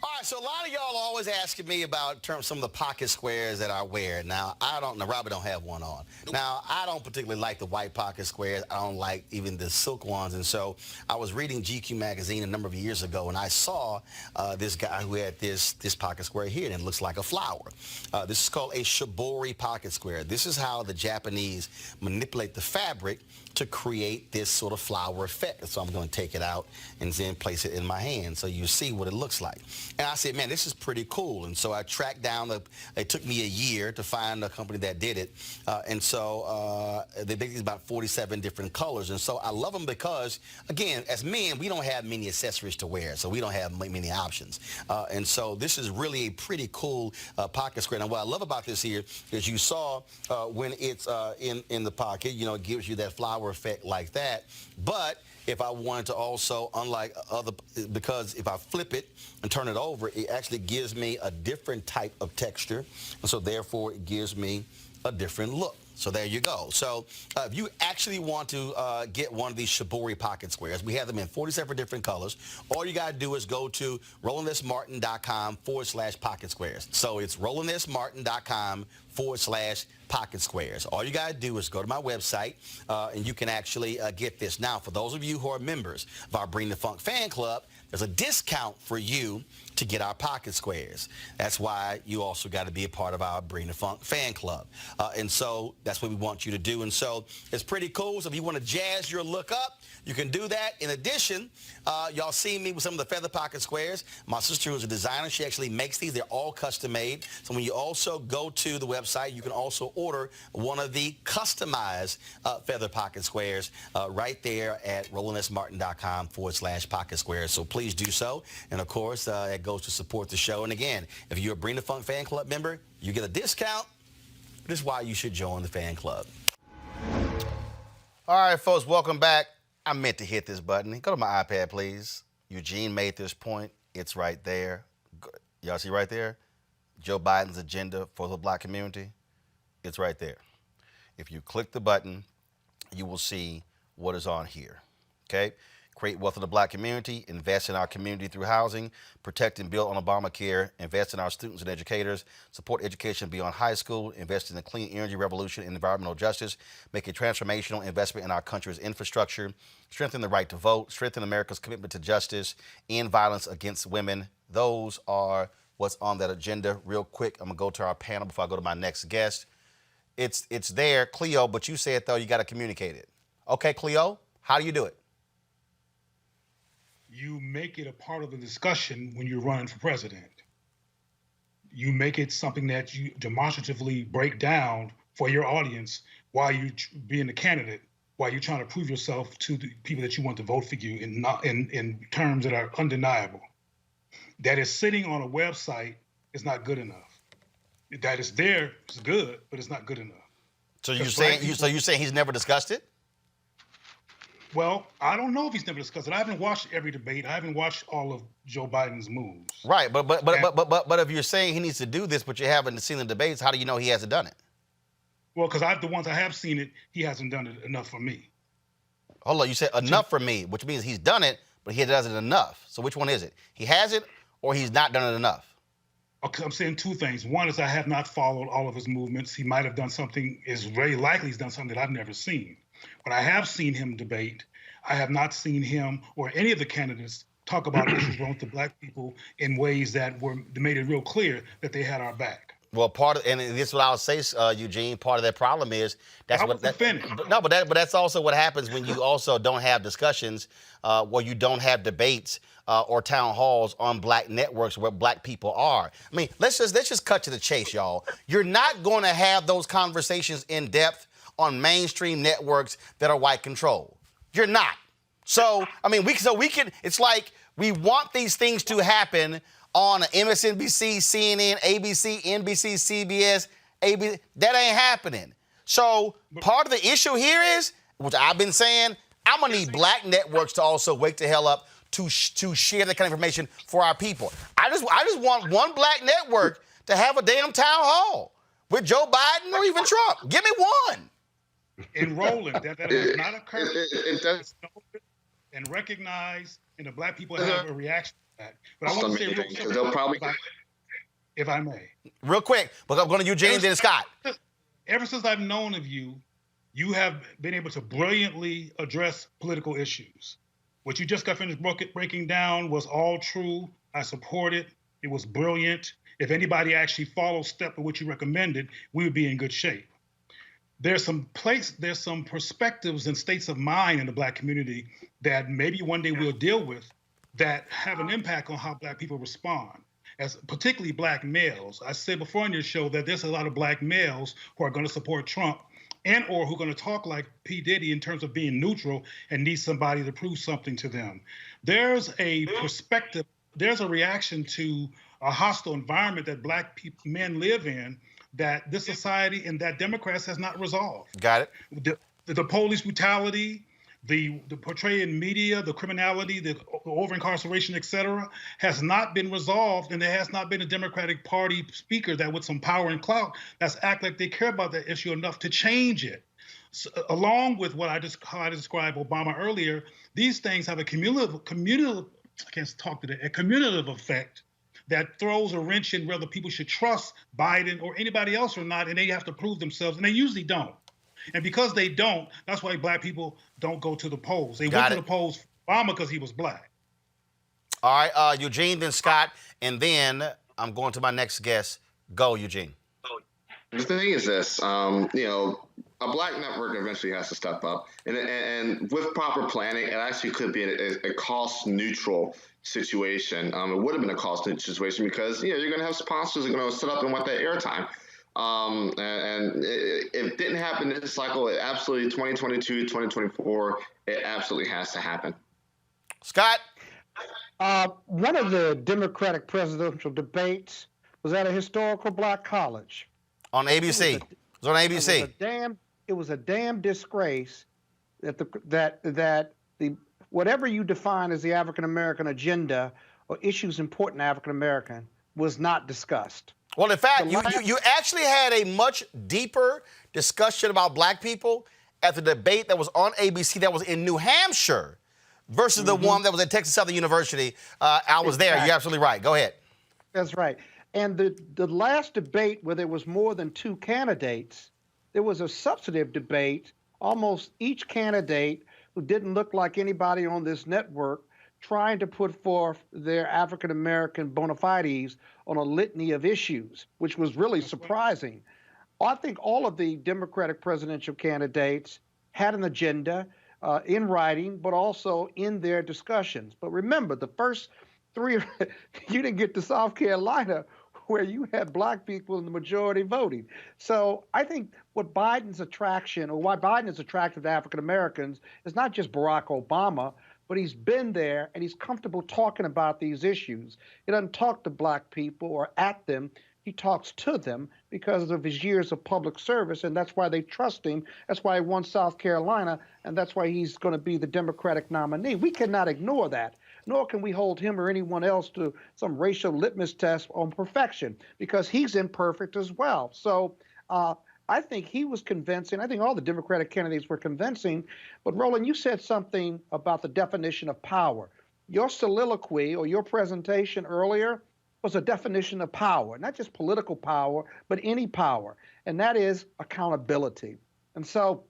All right, so a lot of y'all are always asking me about some of the pocket squares that I wear. Now, Robert don't have one on. Now, I don't particularly like the white pocket squares. I don't like even the silk ones. And so I was reading GQ magazine a number of years ago, and I saw this guy who had this pocket square here, and it looks like a flower. This is called a shibori pocket square. This is how the Japanese manipulate the fabric to create this sort of flower effect. So I'm going to take it out and then place it in my hand so you see what it looks like. And I said, man, this is pretty cool. And so I tracked down, it took me a year to find a company that did it. And so they make these about 47 different colors. And so I love them because, again, as men, we don't have many accessories to wear, so we don't have many options. And so this is really a pretty cool pocket square. Now, what I love about this here is you saw when it's in the pocket, you know, it gives you that flower effect like that. But if I wanted to also, unlike other, because if I flip it and turn it over, it actually gives me a different type of texture. And so therefore it gives me a different look. So there you go. So if you actually want to get one of these shibori pocket squares, we have them in 47 different colors. All you got to do is go to RolandSMartin.com/pocket squares. So it's RolandSMartin.com/pocket squares. All you got to do is go to my website and you can actually get this. Now, for those of you who are members of our Bring the Funk fan club, there's a discount for you to get our pocket squares. That's why you also got to be a part of our Bring the Funk fan club. And so that's what we want you to do. And so it's pretty cool. So if you want to jazz your look up, you can do that. In addition, y'all see me with some of the feather pocket squares. My sister, who's a designer, she actually makes these. They're all custom made. So when you also go to the website, you can also order one of the customized feather pocket squares right there at RolandSMartin.com/pocket squares. So please do so. And of course, it goes to support the show. And again, if you're a Bring the Funk fan club member, you get a discount. This is why you should join the fan club. All right, folks, welcome back. I meant to hit this button. Go to my iPad, please. Eugene made this point. It's right there. Y'all see right there? Joe Biden's agenda for the black community, it's right there. If you click the button, you will see what is on here. Okay? Create wealth in the black community, invest in our community through housing, protect and build on Obamacare, invest in our students and educators, support education beyond high school, invest in the clean energy revolution and environmental justice, make a transformational investment in our country's infrastructure, strengthen the right to vote, strengthen America's commitment to justice, end violence against women. Those are what's on that agenda. Real quick, I'm going to go to our panel before I go to my next guest. It's there, Cleo, but you said, though, you got to communicate it. Okay, Cleo, how do you do it? You make it a part of the discussion when you're running for president. You make it something that you demonstratively break down for your audience while you being the candidate, while you're trying to prove yourself to the people that you want to vote for you in terms that are undeniable. That is sitting on a website is not good enough. That is there is good, but it's not good enough. So you're saying he's never discussed it? Well, I don't know if he's never discussed it. I haven't watched every debate. I haven't watched all of Joe Biden's moves. Right, but if you're saying he needs to do this, but you haven't seen the debates, how do you know he hasn't done it? Well, because the ones I have seen it, he hasn't done it enough for me. Hold on, you said enough for me, which means he's done it, but he doesn't enough. So which one is it? He has it, or he's not done it enough? Okay, I'm saying two things. One is I have not followed all of his movements. He might have done something, is very likely he's done something that I've never seen. But I have seen him debate. I have not seen him or any of the candidates talk about issues wrong with black people in ways that made it real clear that they had our back. Well, and this is what I'll say, Eugene. Part of that problem is but that's also what happens when you also don't have discussions, where you don't have debates or town halls on black networks where black people are. I mean, let's just cut to the chase, y'all. You're not going to have those conversations in depth on mainstream networks that are white controlled. You're not. So I mean, we can. It's like we want these things to happen on MSNBC, CNN, ABC, NBC, CBS, ABC. That ain't happening. So part of the issue here is, which I've been saying, I'm gonna need black networks to also wake the hell up to share that kind of information for our people. I just want one black network to have a damn town hall with Joe Biden or even Trump. Give me one. In Roland, that has not occurred. And recognize, and the black people have a reaction to that. But I want to say real quick, if I may. Real quick, but I'm going to Eugene, then Scott. Ever since I've known of you, you have been able to brilliantly address political issues. What you just got finished breaking down was all true. I support it. It was brilliant. If anybody actually followed step of what you recommended, we would be in good shape. There's some perspectives and states of mind in the black community that maybe one day we'll deal with that have an impact on how black people respond, as particularly black males. I said before on your show that there's a lot of black males who are going to support Trump and or who are going to talk like P. Diddy in terms of being neutral and need somebody to prove something to them. There's a perspective, there's a reaction to a hostile environment that black men live in that this society and that Democrats has not resolved. Got it. The police brutality, the portrayal in media, the criminality, the over-incarceration, et cetera, has not been resolved, and there has not been a Democratic Party speaker that with some power and clout that's act like they care about that issue enough to change it. So, along with how I described Obama earlier, these things have a cumulative effect that throws a wrench in whether people should trust Biden or anybody else or not, and they have to prove themselves, and they usually don't. And because they don't, that's why black people don't go to the polls. They went to the polls for Obama because he was black. All right, Eugene, then Scott, and then I'm going to my next guest. Go, Eugene. The thing is this, a black network eventually has to step up, and with proper planning, it actually could be a cost-neutral situation. It would have been a cost-neutral situation because you're going to have sponsors that are going to set up and want that airtime. And it didn't happen this cycle. It absolutely 2022, 2024, it absolutely has to happen. Scott? One of the Democratic presidential debates was at a historical black college. On ABC. It was on ABC. It was a damn disgrace that whatever you define as the African American agenda or issues important to African American was not discussed. Well, in fact, The you, last- you, you actually had a much deeper discussion about black people at the debate that was on ABC that was in New Hampshire versus the one that was at Texas Southern University. I was there. You're absolutely right. Go ahead. That's right. And the last debate where there was more than two candidates, there was a substantive debate. Almost each candidate who didn't look like anybody on this network trying to put forth their African American bona fides on a litany of issues, which was really surprising. I think all of the Democratic presidential candidates had an agenda in writing, but also in their discussions. But remember, the first three, you didn't get to South Carolina where you had black people in the majority voting. So I think what Biden's attraction, or why Biden is attractive to African Americans, is not just Barack Obama, but he's been there and he's comfortable talking about these issues. He doesn't talk to black people or at them. He talks to them because of his years of public service, and that's why they trust him. That's why he won South Carolina, and that's why he's going to be the Democratic nominee. We cannot ignore that, nor can we hold him or anyone else to some racial litmus test on perfection, because he's imperfect as well. So I think he was convincing. I think all the Democratic candidates were convincing. But Roland, you said something about the definition of power. Your soliloquy or your presentation earlier was a definition of power, not just political power, but any power, and that is accountability. And so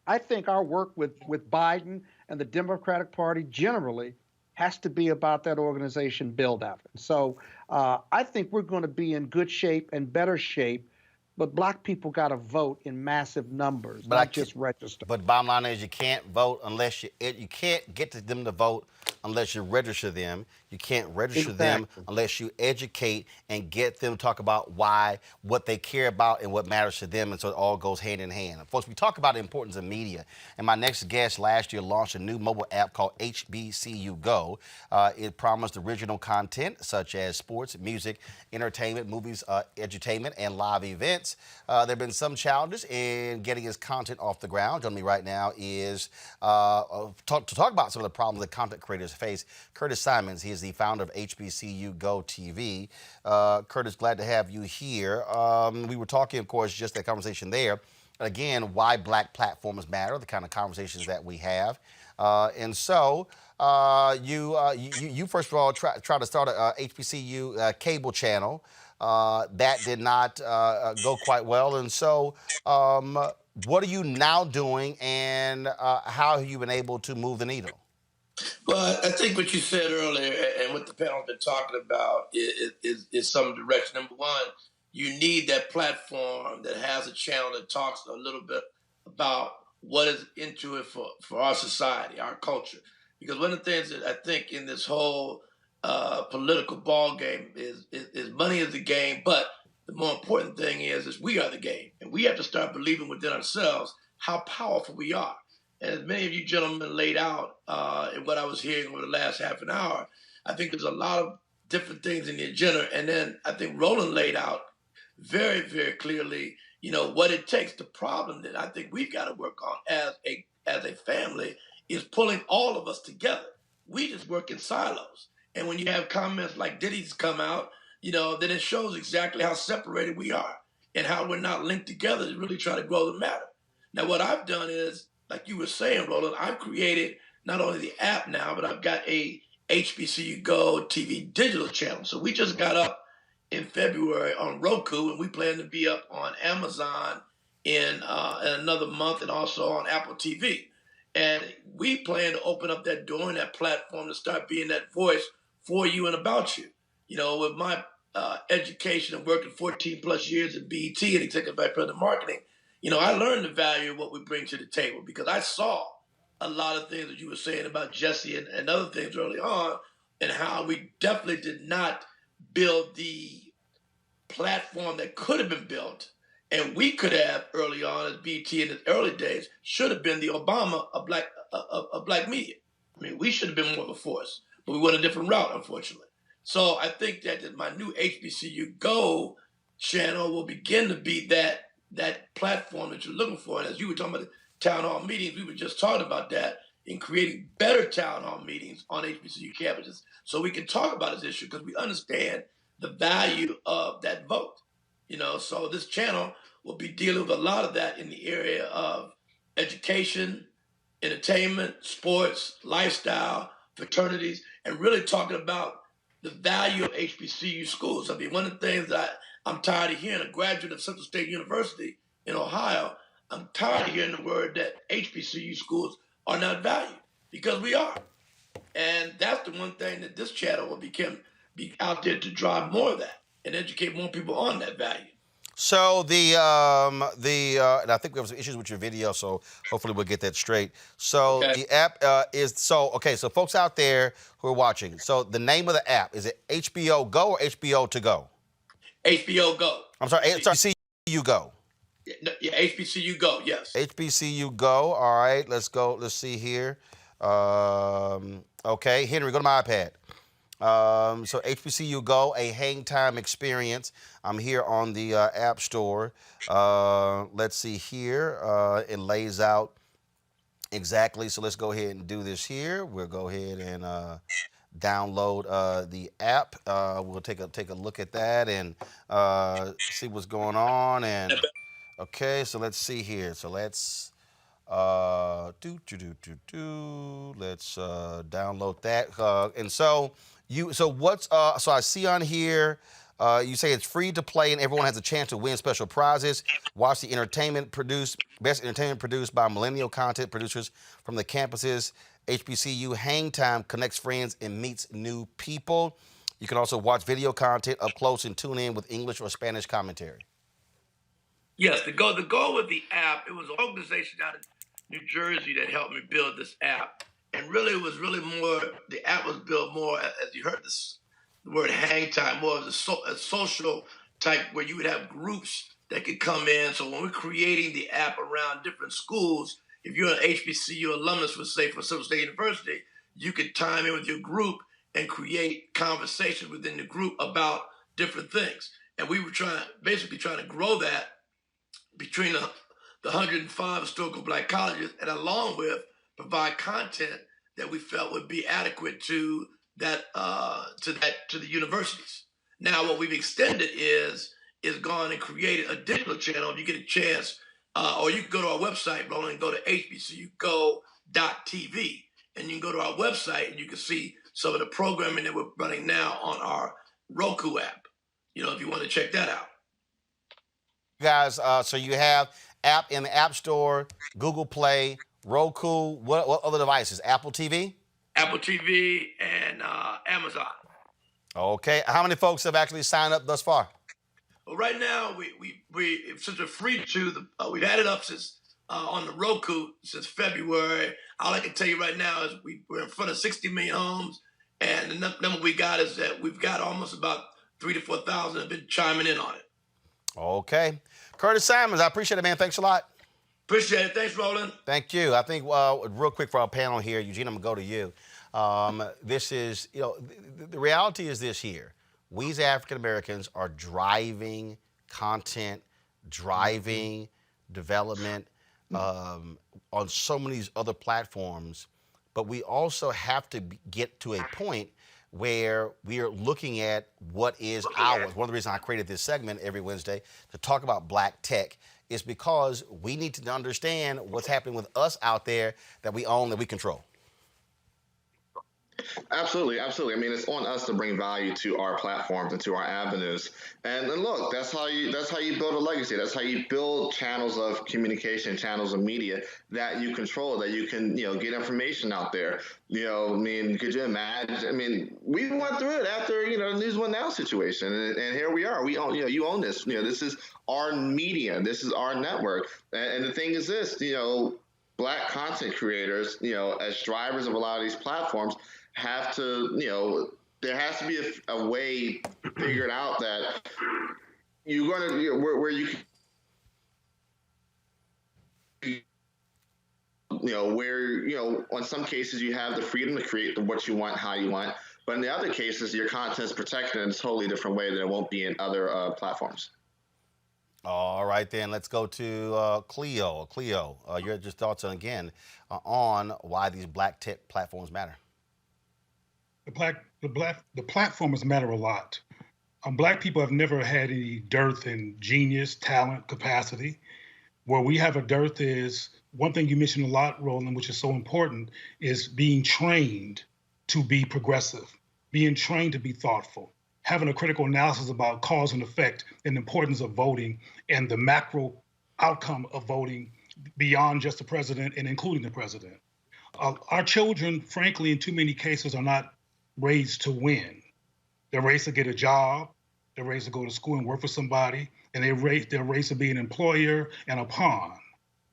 I think our work with Biden and the Democratic Party generally has to be about that organization build-out. And so I think we're going to be in good shape and better shape, but black people got to vote in massive numbers, not just register. But bottom line is you can't vote unless you can't get to them to vote unless you register them. You can't register them unless you educate and get them to talk about why, what they care about, and what matters to them. And so it all goes hand in hand. And folks, we talk about the importance of media. And my next guest last year launched a new mobile app called HBCU Go. It promised original content such as sports, music, entertainment, movies, edutainment, and live events. There have been some challenges in getting his content off the ground. Joining me right now is to talk about some of the problems that content creators face, Curtis Simons. He is the founder of HBCU Go TV. Curtis, glad to have you here. We were talking, of course, just that conversation there. Again, why black platforms matter, the kind of conversations that we have. And so you first of all try to start a HBCU cable channel. That did not go quite well. And so what are you now doing, and how have you been able to move the needle? Well, I think what you said earlier and what the panel's been talking about is some direction. Number one, you need that platform that has a channel that talks a little bit about what is into it for our society, our culture. Because one of the things that I think in this whole political ball game is money is the game, but the more important thing is we are the game. And we have to start believing within ourselves how powerful we are. And as many of you gentlemen laid out in what I was hearing over the last half an hour, I think there's a lot of different things in the agenda. And then I think Roland laid out very, very clearly, what it takes. The problem that I think we've got to work on as a family is pulling all of us together. We just work in silos. And when you have comments like Diddy's come out, then it shows exactly how separated we are and how we're not linked together to really try to grow the matter. Now, what I've done is, like you were saying, Roland, I've created not only the app now, but I've got a HBCU Go TV digital channel. So we just got up in February on Roku, and we plan to be up on Amazon in another month, and also on Apple TV. And we plan to open up that door and that platform to start being that voice for you and about you. With my education and working 14 plus years at BET and Executive Vice President of Marketing, I learned the value of what we bring to the table, because I saw a lot of things that you were saying about Jesse and other things early on, and how we definitely did not build the platform that could have been built. And we could have early on, as BT in its early days, should have been the Obama of black media. I mean, we should have been more of a force, but we went a different route, unfortunately. So I think that my new HBCU Go channel will begin to be that platform that you're looking for. And as you were talking about the town hall meetings, we were just talking about that in creating better town hall meetings on HBCU campuses so we can talk about this issue, because we understand the value of that vote. So this channel will be dealing with a lot of that in the area of education, entertainment, sports, lifestyle, fraternities, and really talking about the value of HBCU schools. I mean, one of the things that I'm tired of hearing, a graduate of Central State University in Ohio, I'm tired of hearing the word that HBCU schools are not valued, because we are. And that's the one thing that this channel will be out there to drive more of that and educate more people on that value. So and I think we have some issues with your video, so hopefully we'll get that straight. So Okay. the app so folks out there who are watching, so the name of the app, is it HBO Go or HBO to go? HBO Go. I'm sorry, HBCU Go. Yeah, HBCU Go, yes. HBCU Go, all right, let's go, let's see here. Okay, Henry, go to my iPad. So HBCU Go, a hang time experience. I'm here on the App Store. Let's see here. It lays out exactly. So let's go ahead and do this here. We'll go ahead and download the app. We'll take a look at that and see what's going on. And okay, so let's see here. So let's let's download that. And so so I see on here, you say it's free to play and everyone has a chance to win special prizes. Watch the best entertainment produced by millennial content producers from the campuses. HBCU Hang Time connects friends and meets new people. You can also watch video content up close and tune in with English or Spanish commentary. Yes, the goal with the app, it was an organization out of New Jersey that helped me build this app. And really, it was really more, the app was built more, as you heard the word hang time, more of a social type where you would have groups that could come in. So when we're creating the app around different schools, if you're an HBCU alumnus, for Central State University, you could time in with your group and create conversation within the group about different things. And we were basically trying to grow that between the 105 historical Black colleges, and along with provide content that we felt would be adequate to the universities. Now, what we've extended is gone and created a digital channel. If you get a chance, or you can go to our website, Roland, and go to hbcugo.tv, and you can go to our website and you can see some of the programming that we're running now on our Roku app. If you want to check that out. Guys, so you have app in the App Store, Google Play, Roku, what other devices? Apple TV? Apple TV and Amazon. Okay. How many folks have actually signed up thus far? Well, right now, we since we're free we've had it up since on the Roku since February. All I can tell you right now is we're in front of 60 million homes, and the number we got is that we've got almost about 3,000 to 4,000 have been chiming in on it. Okay. Curtis Simons, I appreciate it, man. Thanks a lot. Appreciate it. Thanks, Roland. Thank you. I think, real quick for our panel here, Eugene, I'm going to go to you. This is, the reality is this here. We as African Americans are driving content, driving development on so many other platforms, but we also have to get to a point where we are looking at what is ours. One of the reasons I created this segment every Wednesday to talk about Black tech is because we need to understand what's happening with us out there that we own, that we control. Absolutely, absolutely. I mean, it's on us to bring value to our platforms and to our avenues. And look, that's how you build a legacy. That's how you build channels of communication, channels of media that you control, that you can, get information out there. I mean, could you imagine? I mean, we went through it after, the News One Now situation, and here we are. We own, you own this. This is our media. This is our network. And the thing is this, Black content creators, as drivers of a lot of these platforms, have to, there has to be a way figured out that you're going to, where you can, on some cases you have the freedom to create what you want, how you want, but in the other cases, your content is protected in a totally different way than it won't be in other platforms. All right, then let's go to Cleo. Cleo, your thoughts on why these Black tech platforms matter. The platforms matter a lot. Black people have never had any dearth in genius, talent, capacity. Where we have a dearth is one thing you mentioned a lot, Roland, which is so important, is being trained to be progressive, being trained to be thoughtful, having a critical analysis about cause and effect and the importance of voting and the macro outcome of voting beyond just the president and including the president. Our children, frankly, in too many cases are not raised to win. They're raised to get a job, they're raised to go to school and work for somebody, and they're raised to be an employer and a pawn.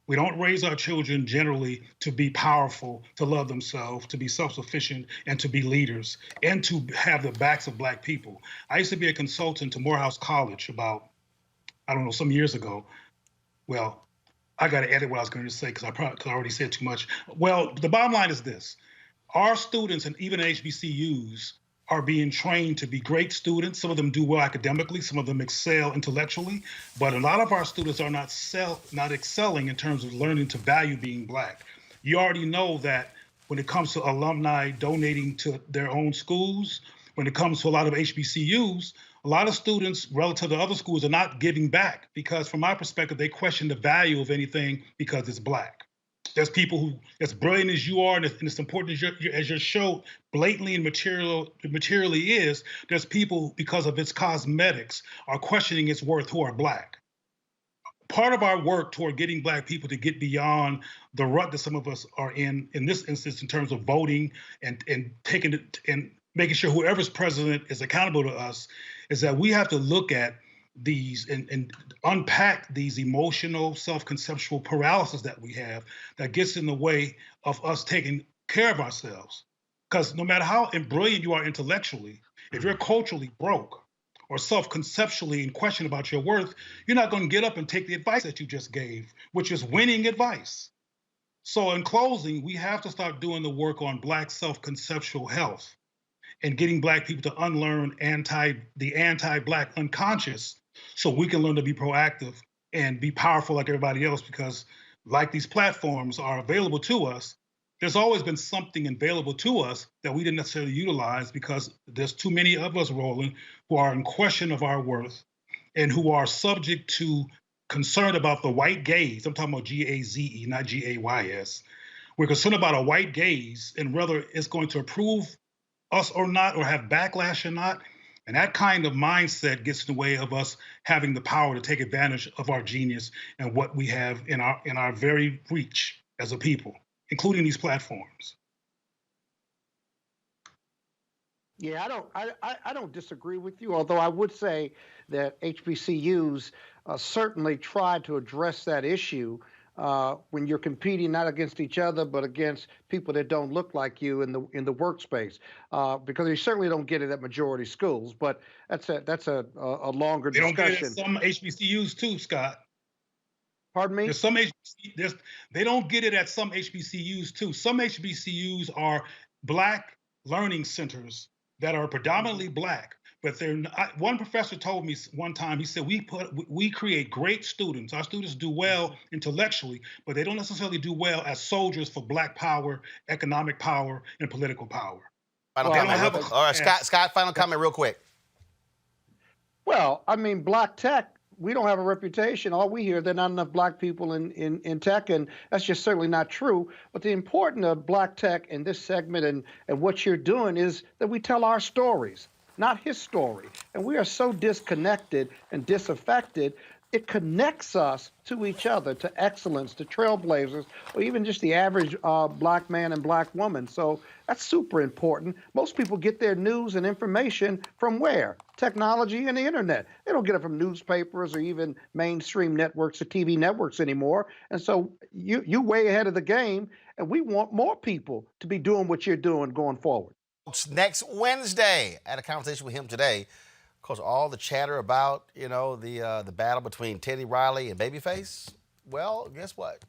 We don't raise our children generally to be powerful, to love themselves, to be self-sufficient, and to be leaders, and to have the backs of Black people. I used to be a consultant to Morehouse College about, some years ago. Well, I got to edit what I was going to say because I already said too much. Well, the bottom line is this. Our students, and even HBCUs, are being trained to be great students. Some of them do well academically, some of them excel intellectually, but a lot of our students are not excelling in terms of learning to value being Black. You already know that when it comes to alumni donating to their own schools, when it comes to a lot of HBCUs, a lot of students relative to other schools are not giving back because from my perspective, they question the value of anything because it's Black. There's people who, as brilliant as you are, and as important as your show blatantly and materially is, there's people, because of its cosmetics, are questioning its worth who are Black. Part of our work toward getting Black people to get beyond the rut that some of us are in this instance, in terms of voting and taking it and making sure whoever's president is accountable to us, is that we have to look at these and unpack these emotional, self-conceptual paralysis that we have that gets in the way of us taking care of ourselves. Because no matter how brilliant you are intellectually, if you're culturally broke or self-conceptually in question about your worth, you're not going to get up and take the advice that you just gave, which is winning advice. So in closing, we have to start doing the work on Black self-conceptual health and getting Black people to unlearn the anti-Black unconscious so we can learn to be proactive and be powerful like everybody else, because like these platforms are available to us, there's always been something available to us that we didn't necessarily utilize because there's too many of us, Roland, who are in question of our worth and who are subject to concern about the white gaze. I'm talking about G-A-Z-E, not G-A-Y-S. We're concerned about a white gaze and whether it's going to approve us or not, or have backlash or not. And that kind of mindset gets in the way of us having the power to take advantage of our genius and what we have in our very reach as a people, including these platforms. Yeah, I don't disagree with you, although I would say that HBCUs certainly try to address that issue when you're competing not against each other, but against people that don't look like you in the workspace, because you certainly don't get it at majority schools. But that's a longer discussion. They don't get it at some HBCUs too, Scott. Pardon me? They don't get it at some HBCUs too. Some HBCUs are Black learning centers that are predominantly Black. But they're not. One professor told me one time, he said, we create great students. Our students do well intellectually, but they don't necessarily do well as soldiers for Black power, economic power, and political power. Final comment. All right, Scott, final comment real quick. Well, I mean, Black tech, we don't have a reputation. All we hear, there are not enough Black people in tech, and that's just certainly not true. But the importance of Black tech in this segment and what you're doing is that we tell our stories, not his story. And we are so disconnected and disaffected, it connects us to each other, to excellence, to trailblazers, or even just the average Black man and Black woman. So that's super important. Most people get their news and information from where? Technology and the internet. They don't get it from newspapers or even mainstream networks or TV networks anymore. And so you're way ahead of the game, and we want more people to be doing what you're doing going forward. Next Wednesday, I had a conversation with him today. Of course, all the chatter about, the battle between Teddy Riley and Babyface. Well, guess what?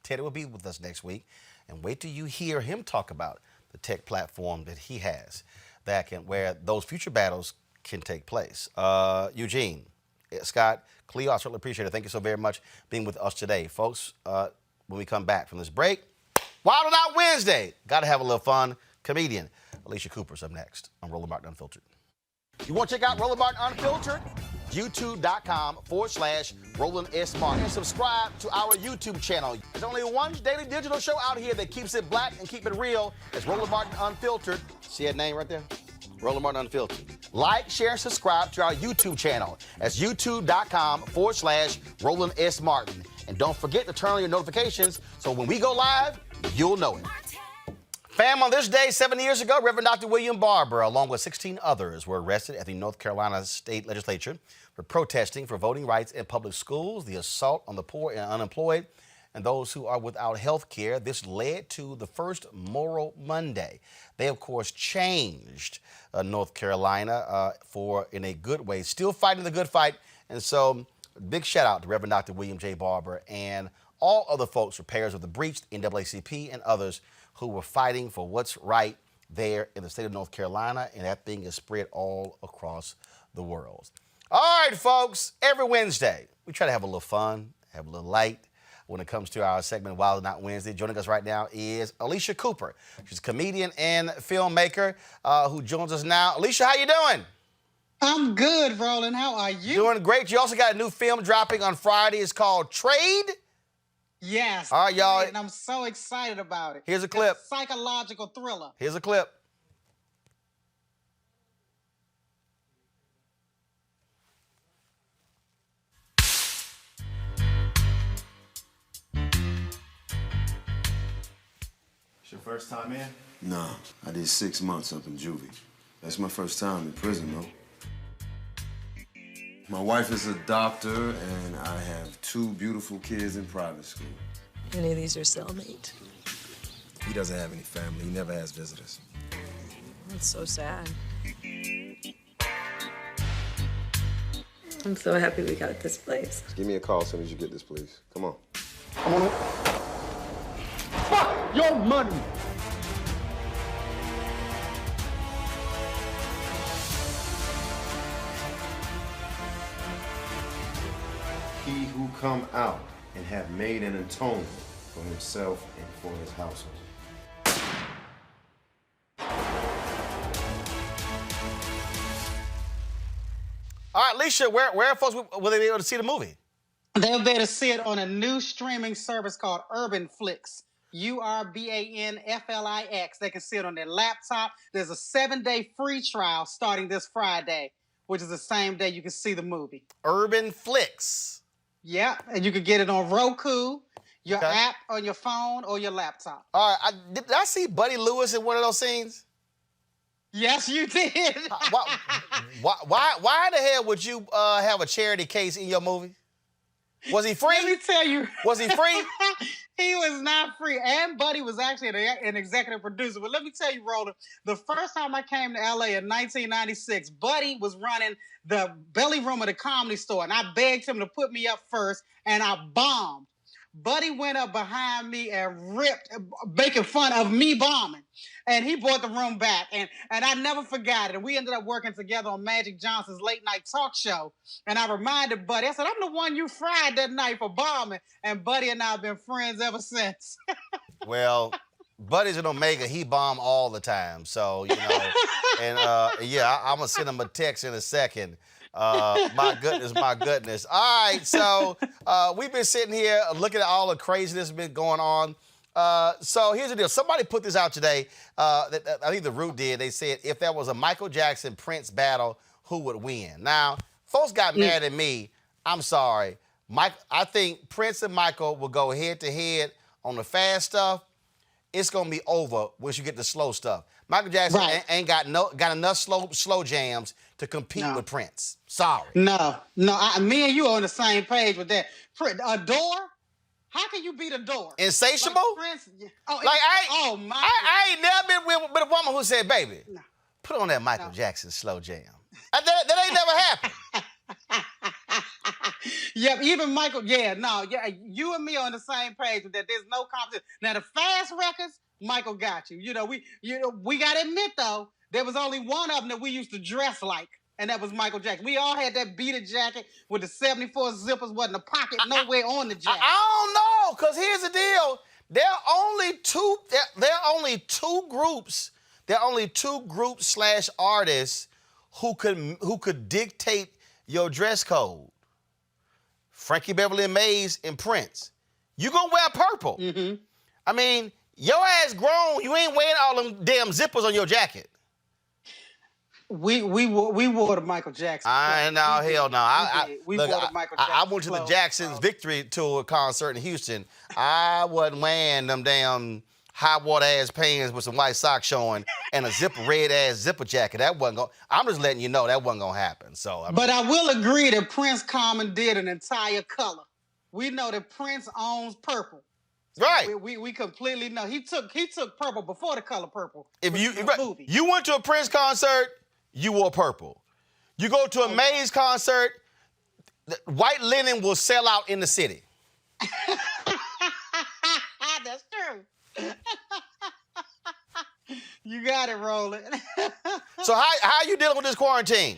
Teddy will be with us next week. And wait till you hear him talk about the tech platform that he has where those future battles can take place. Eugene, Scott, Cleo, I certainly appreciate it. Thank you so very much being with us today. Folks, when we come back from this break, Wild 'N Out Wednesday. Got to have a little fun. Comedian Alycia Cooper's up next on Roland Martin Unfiltered. You want to check out Roland Martin Unfiltered? YouTube.com/Roland S. Martin. And subscribe to our YouTube channel. There's only one daily digital show out here that keeps it black and keep it real. It's Roland Martin Unfiltered. See that name right there? Roland Martin Unfiltered. Like, share, and subscribe to our YouTube channel. That's YouTube.com/Roland S. Martin. And don't forget to turn on your notifications so when we go live, you'll know it. Fam, on this day 7 years ago, Reverend Dr. William Barber, along with 16 others, were arrested at the North Carolina State Legislature for protesting for voting rights in public schools, the assault on the poor and unemployed, and those who are without health care. This led to the first Moral Monday. They, of course, changed North Carolina in a good way, still fighting the good fight. And so, big shout out to Reverend Dr. William J. Barber and all other folks, repairs of the breach, the NAACP, and others who were fighting for what's right there in the state of North Carolina, and that thing is spread all across the world. All right, folks, every Wednesday, we try to have a little fun, have a little light when it comes to our segment Wild Not Wednesday. Joining us right now is Alycia Cooper. She's a comedian and filmmaker who joins us now. Alycia, how you doing? I'm good, Roland. How are you? Doing great. You also got a new film dropping on Friday. It's called Trade. Yes. All right, y'all. And I'm so excited about it. Here's a clip. It's a psychological thriller. Here's a clip. It's your first time in? No, I did 6 months up in juvie. That's my first time in prison, though. My wife is a doctor, and I have 2 beautiful kids in private school. Any of these are cellmate? He doesn't have any family. He never has visitors. That's so sad. I'm so happy we got this place. Give me a call as soon as you get this, please. Come on. Fuck your money. He who come out and have made an atonement for himself and for his household. All right, Alycia, where folks will they be able to see the movie? They'll be able to see it on a new streaming service called Urban Flix. URBANFLIX. They can see it on their laptop. There's a 7-day free trial starting this Friday, which is the same day you can see the movie. Urban Flix. Yeah, and you can get it on Roku, your app on your phone, or your laptop. All right, did I see Buddy Lewis in one of those scenes? Yes, you did. Why the hell would you have a charity case in your movie? Was he free? Let me tell you. Was he free? He was not free. And Buddy was actually an executive producer. But let me tell you, Roland, the first time I came to LA in 1996, Buddy was running the belly room of the Comedy Store. And I begged him to put me up first, and I bombed. Buddy went up behind me and ripped, making fun of me bombing. And he brought the room back. And I never forgot it. And we ended up working together on Magic Johnson's late night talk show. And I reminded Buddy, I said, I'm the one you fried that night for bombing. And Buddy and I have been friends ever since. Well, Buddy's an Omega. He bomb all the time. So, you know, and yeah, I'm going to send him a text in a second. My goodness. All right, so we've been sitting here looking at all the craziness that's been going on. So here's the deal. Somebody put this out today. I think The Root did. They said if there was a Michael Jackson-Prince battle, who would win? Now, folks got mad at me. I'm sorry. I think Prince and Michael will go head-to-head on the fast stuff. It's going to be over once you get the slow stuff. Michael Jackson ain't got enough slow jams to compete with Prince. Sorry. No. Me and you are on the same page with that. Adore? How can you beat Adore? Insatiable? Like Prince, I ain't never been with a woman who said, baby, put on that Michael Jackson slow jam. That ain't never happened. Yep, even Michael, you and me are on the same page with that. There's no competition. Now, the fast records, Michael got you. We got to admit, though, there was only one of them that we used to dress like, and that was Michael Jackson. We all had that beaded jacket with the 74 zippers, wasn't a pocket nowhere on the jacket. I don't know, because here's the deal. There are only two groups / artists who could dictate your dress code? Frankie Beverly and Maze and Prince. You gonna wear purple. Mm-hmm. I mean, your ass grown. You ain't wearing all them damn zippers on your jacket. We wore the Michael Jackson. Hell no. We wore the Michael Jackson. I went to the clothes, Jackson's Victory Tour concert in Houston. I wasn't wearing them damn high water ass pants with some white socks showing and a red ass zipper jacket. That wasn't going. I'm just letting you know that wasn't gonna happen. So, but I will agree that Prince commandeered an entire color. We know that Prince owns purple. Right. We completely know he took purple before the color purple. If you went to a Prince concert, you wore purple. You go to a Maze concert, white linen will sell out in the city. That's true. You got it, Roland. So how you dealing with this quarantine?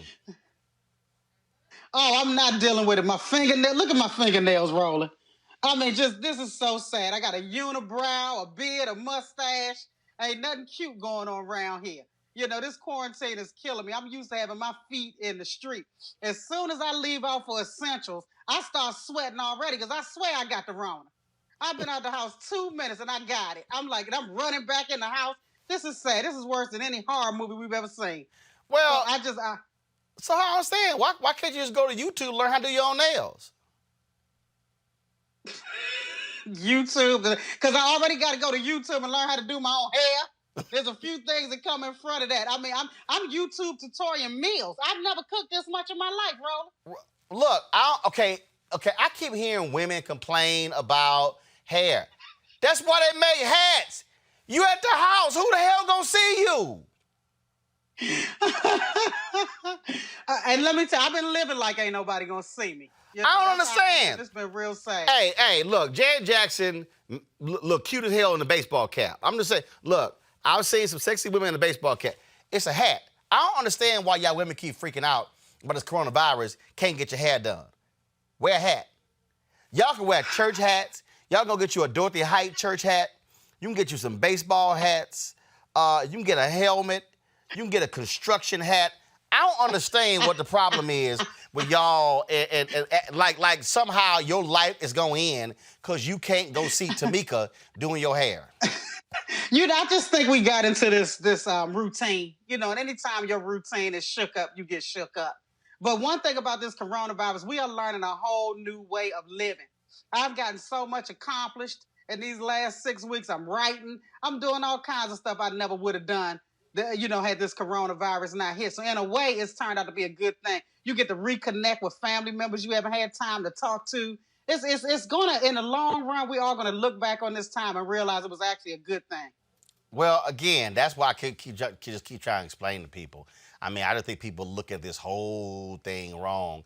Oh, I'm not dealing with it. My fingernail. Look at my fingernails, Roland. I mean, this is so sad. I got a unibrow, a beard, a mustache. Ain't nothing cute going on around here. You know, this quarantine is killing me. I'm used to having my feet in the street. As soon as I leave out for essentials, I start sweating already because I swear I got the Rona. I've been out the house 2 minutes and I got it. I'm running back in the house. This is sad. This is worse than any horror movie we've ever seen. Well, so I understand. Why can't you just go to YouTube and learn how to do your own nails? YouTube, because I already got to go to YouTube and learn how to do my own hair. There's a few things that come in front of that. I mean, I'm YouTube tutorial meals. I've never cooked this much in my life, Roland. Look, I keep hearing women complain about hair. That's why they make hats. You at the house. Who the hell gonna see you? And let me tell you, I've been living like ain't nobody gonna see me. You know, I don't understand. It's been real sad. Hey, look, Janet Jackson look cute as hell in the baseball cap. I'm just saying, look, I've seen some sexy women in the baseball cap. It's a hat. I don't understand why y'all women keep freaking out about this coronavirus, can't get your hair done. Wear a hat. Y'all can wear church hats. Y'all go get you a Dorothy Height church hat. You can get you some baseball hats. You can get a helmet. You can get a construction hat. I don't understand what the problem is with y'all and like somehow your life is going to end because you can't go see Tamika doing your hair. You know, I just think we got into this routine. You know, and anytime your routine is shook up, you get shook up. But one thing about this coronavirus, we are learning a whole new way of living. I've gotten so much accomplished in these last 6 weeks. I'm writing. I'm doing all kinds of stuff I never would have done, had this coronavirus not hit. So in a way, it's turned out to be a good thing. You get to reconnect with family members you haven't had time to talk to. It's going to, in the long run, we are going to look back on this time and realize it was actually a good thing. Well, again, that's why I just keep trying to explain to people. I mean, I don't think people look at this whole thing wrong.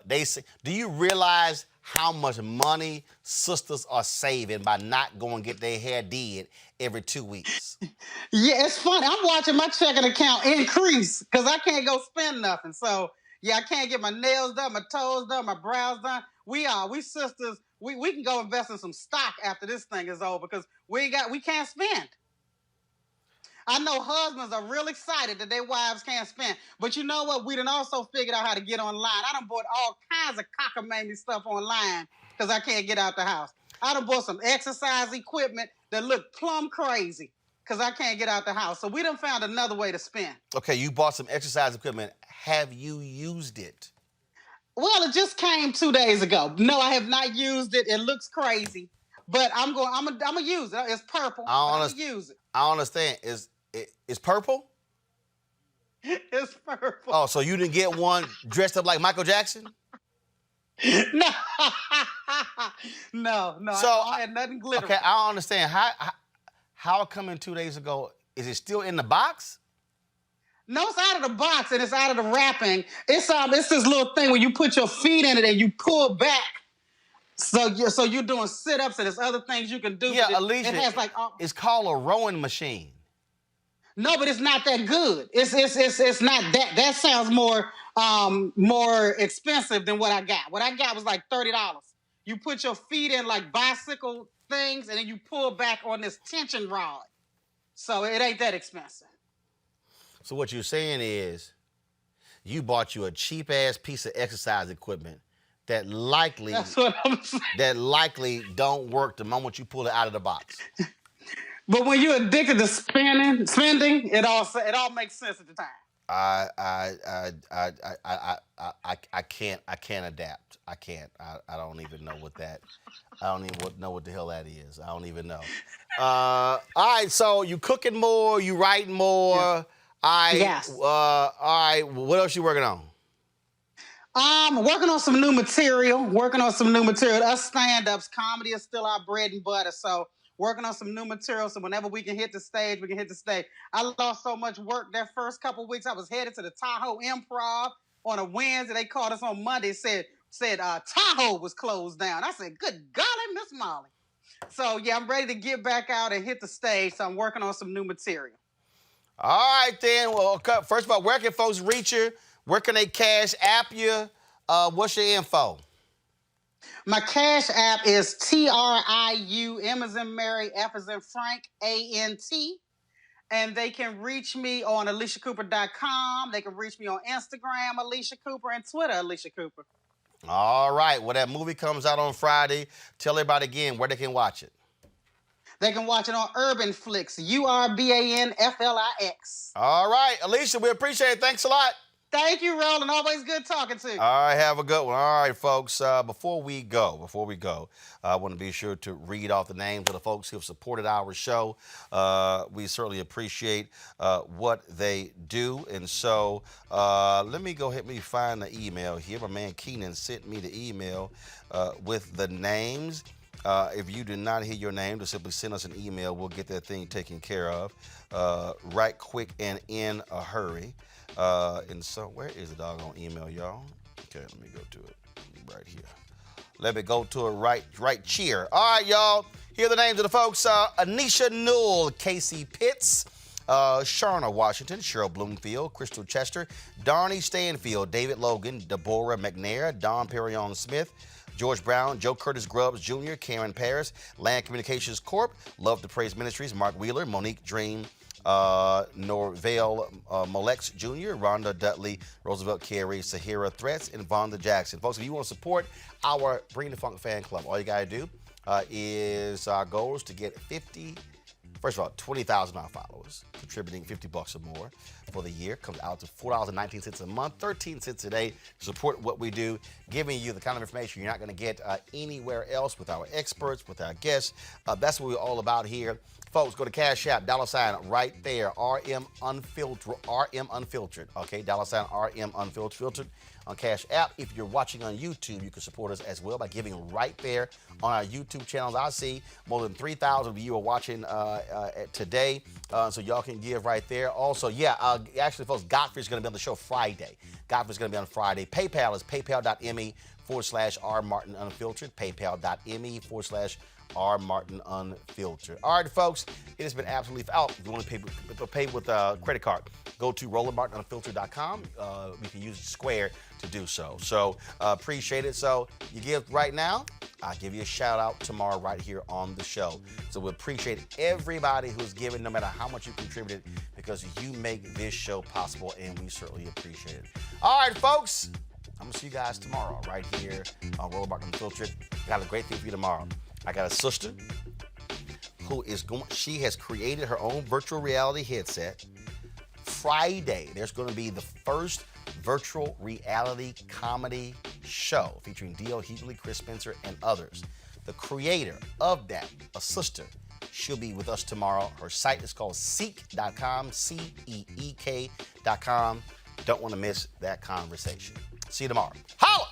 They say, do you realize how much money sisters are saving by not going to get their hair did every 2 weeks? Yeah, it's funny. I'm watching my checking account increase because I can't go spend nothing. So, yeah, I can't get my nails done, my toes done, my brows done. We sisters, we can go invest in some stock after this thing is over because we can't spend. I know husbands are real excited that their wives can't spend. But you know what? We done also figured out how to get online. I done bought all kinds of cockamamie stuff online because I can't get out the house. I done bought some exercise equipment that look plumb crazy because I can't get out the house. So we done found another way to spend. Okay, you bought some exercise equipment. Have you used it? Well, it just came 2 days ago. No, I have not used it. It looks crazy. But I'm gonna use it. It's purple. I'm gonna use it. I don't understand. It's purple? It's purple. Oh, so you didn't get one dressed up like Michael Jackson? No. No. So, I had nothing glitter. Okay, I don't understand. How it come in 2 days ago? Is it still in the box? No, it's out of the box and it's out of the wrapping. It's this little thing where you put your feet in it and you pull back. So you're doing sit-ups and there's other things you can do. Yeah, Alycia, it has it's called a rowing machine. No, but it's not that good. It's not that. That sounds more expensive than what I got. What I got was like $30. You put your feet in like bicycle things, and then you pull back on this tension rod. So it ain't that expensive. So what you're saying is, you bought you a cheap ass piece of exercise equipment that likely That's what I'm saying. don't work the moment you pull it out of the box. But when you're addicted to spending, it all makes sense at the time. I can't adapt. I can't. I don't even know what that. I don't even know what the hell that is. I don't even know. All right, so you cooking more, you writing more. Yeah. Yes. All right. What else you working on? Working on some new material. Us stand-ups, comedy is still our bread and butter. So working on some new material. So whenever we can hit the stage, we can hit the stage. I lost so much work that first couple of weeks. I was headed to the Tahoe Improv on a Wednesday. They called us on Monday. Said Tahoe was closed down. I said, good golly, Miss Molly. So yeah, I'm ready to get back out and hit the stage. So I'm working on some new material. All right then. Well, first of all, where can folks reach you? Where can they cash app you? What's your info? My Cash App is TRIU, M as in Mary, F as in Frank, ANT. And they can reach me on AlyciaCooper.com. They can reach me on Instagram, Alycia Cooper, and Twitter, Alycia Cooper. All right. Well, that movie comes out on Friday. Tell everybody again where they can watch it. They can watch it on Urban Flix, URBANFLIX. All right. Alycia, we appreciate it. Thanks a lot. Thank you, Roland. Always good talking to you. All right, have a good one. All right, folks, before we go, I want to be sure to read off the names of the folks who have supported our show. We certainly appreciate what they do. And so let me go ahead and find the email here. My man Keenan sent me the email with the names. If you did not hear your name, just simply send us an email. We'll get that thing taken care of right quick and in a hurry. And so where is the doggone email, y'all? Okay, let me go to it right here. Let me go to it right cheer. All right, y'all. Here are the names of the folks. Anisha Newell, Casey Pitts, Sharna Washington, Cheryl Bloomfield, Crystal Chester, Darnie Stanfield, David Logan, Deborah McNair, Don Perrion Smith, George Brown, Joe Curtis Grubbs Jr., Karen Paris, Land Communications Corp., Love to Praise Ministries, Mark Wheeler, Monique Dream, Norvale Molex Jr., Rhonda Dudley, Roosevelt Carey, Sahira Threats, and Vonda Jackson. Folks, if you want to support our Bring the Funk fan club, all you got to do is our goal is to get 20,000 followers, contributing $50 or more for the year. Comes out to $4.19 a month, 13 cents a day. Support what we do, giving you the kind of information you're not going to get anywhere else with our experts, with our guests. That's what we're all about here. Folks, go to Cash App, $ right there, RM Unfiltered, okay? $RM Unfiltered on Cash App. If you're watching on YouTube, you can support us as well by giving right there on our YouTube channels. I see more than 3,000 of you are watching today, so y'all can give right there. Also, actually, folks, Godfrey's going to be on the show Friday. Godfrey's going to be on Friday. PayPal is paypal.me/RMartinUnfiltered, paypal.me/R Martin Unfiltered. All right, folks, it has been absolutely if you want to pay with a credit card, go to RolandMartinUnfiltered.com. We can use Square to do so. So appreciate it. So you give right now, I'll give you a shout out tomorrow right here on the show. So we appreciate everybody who's given, no matter how much you contributed, because you make this show possible, and we certainly appreciate it. All right, folks, I'm gonna see you guys tomorrow right here on Roland Martin Unfiltered. Got a great thing for you tomorrow. I got a sister who she has created her own virtual reality headset. Friday, there's going to be the first virtual reality comedy show featuring D.L. Hughley, Chris Spencer, and others. The creator of that, a sister, she'll be with us tomorrow. Her site is called Seek.com, CEEK.com. Don't want to miss that conversation. See you tomorrow. Holla!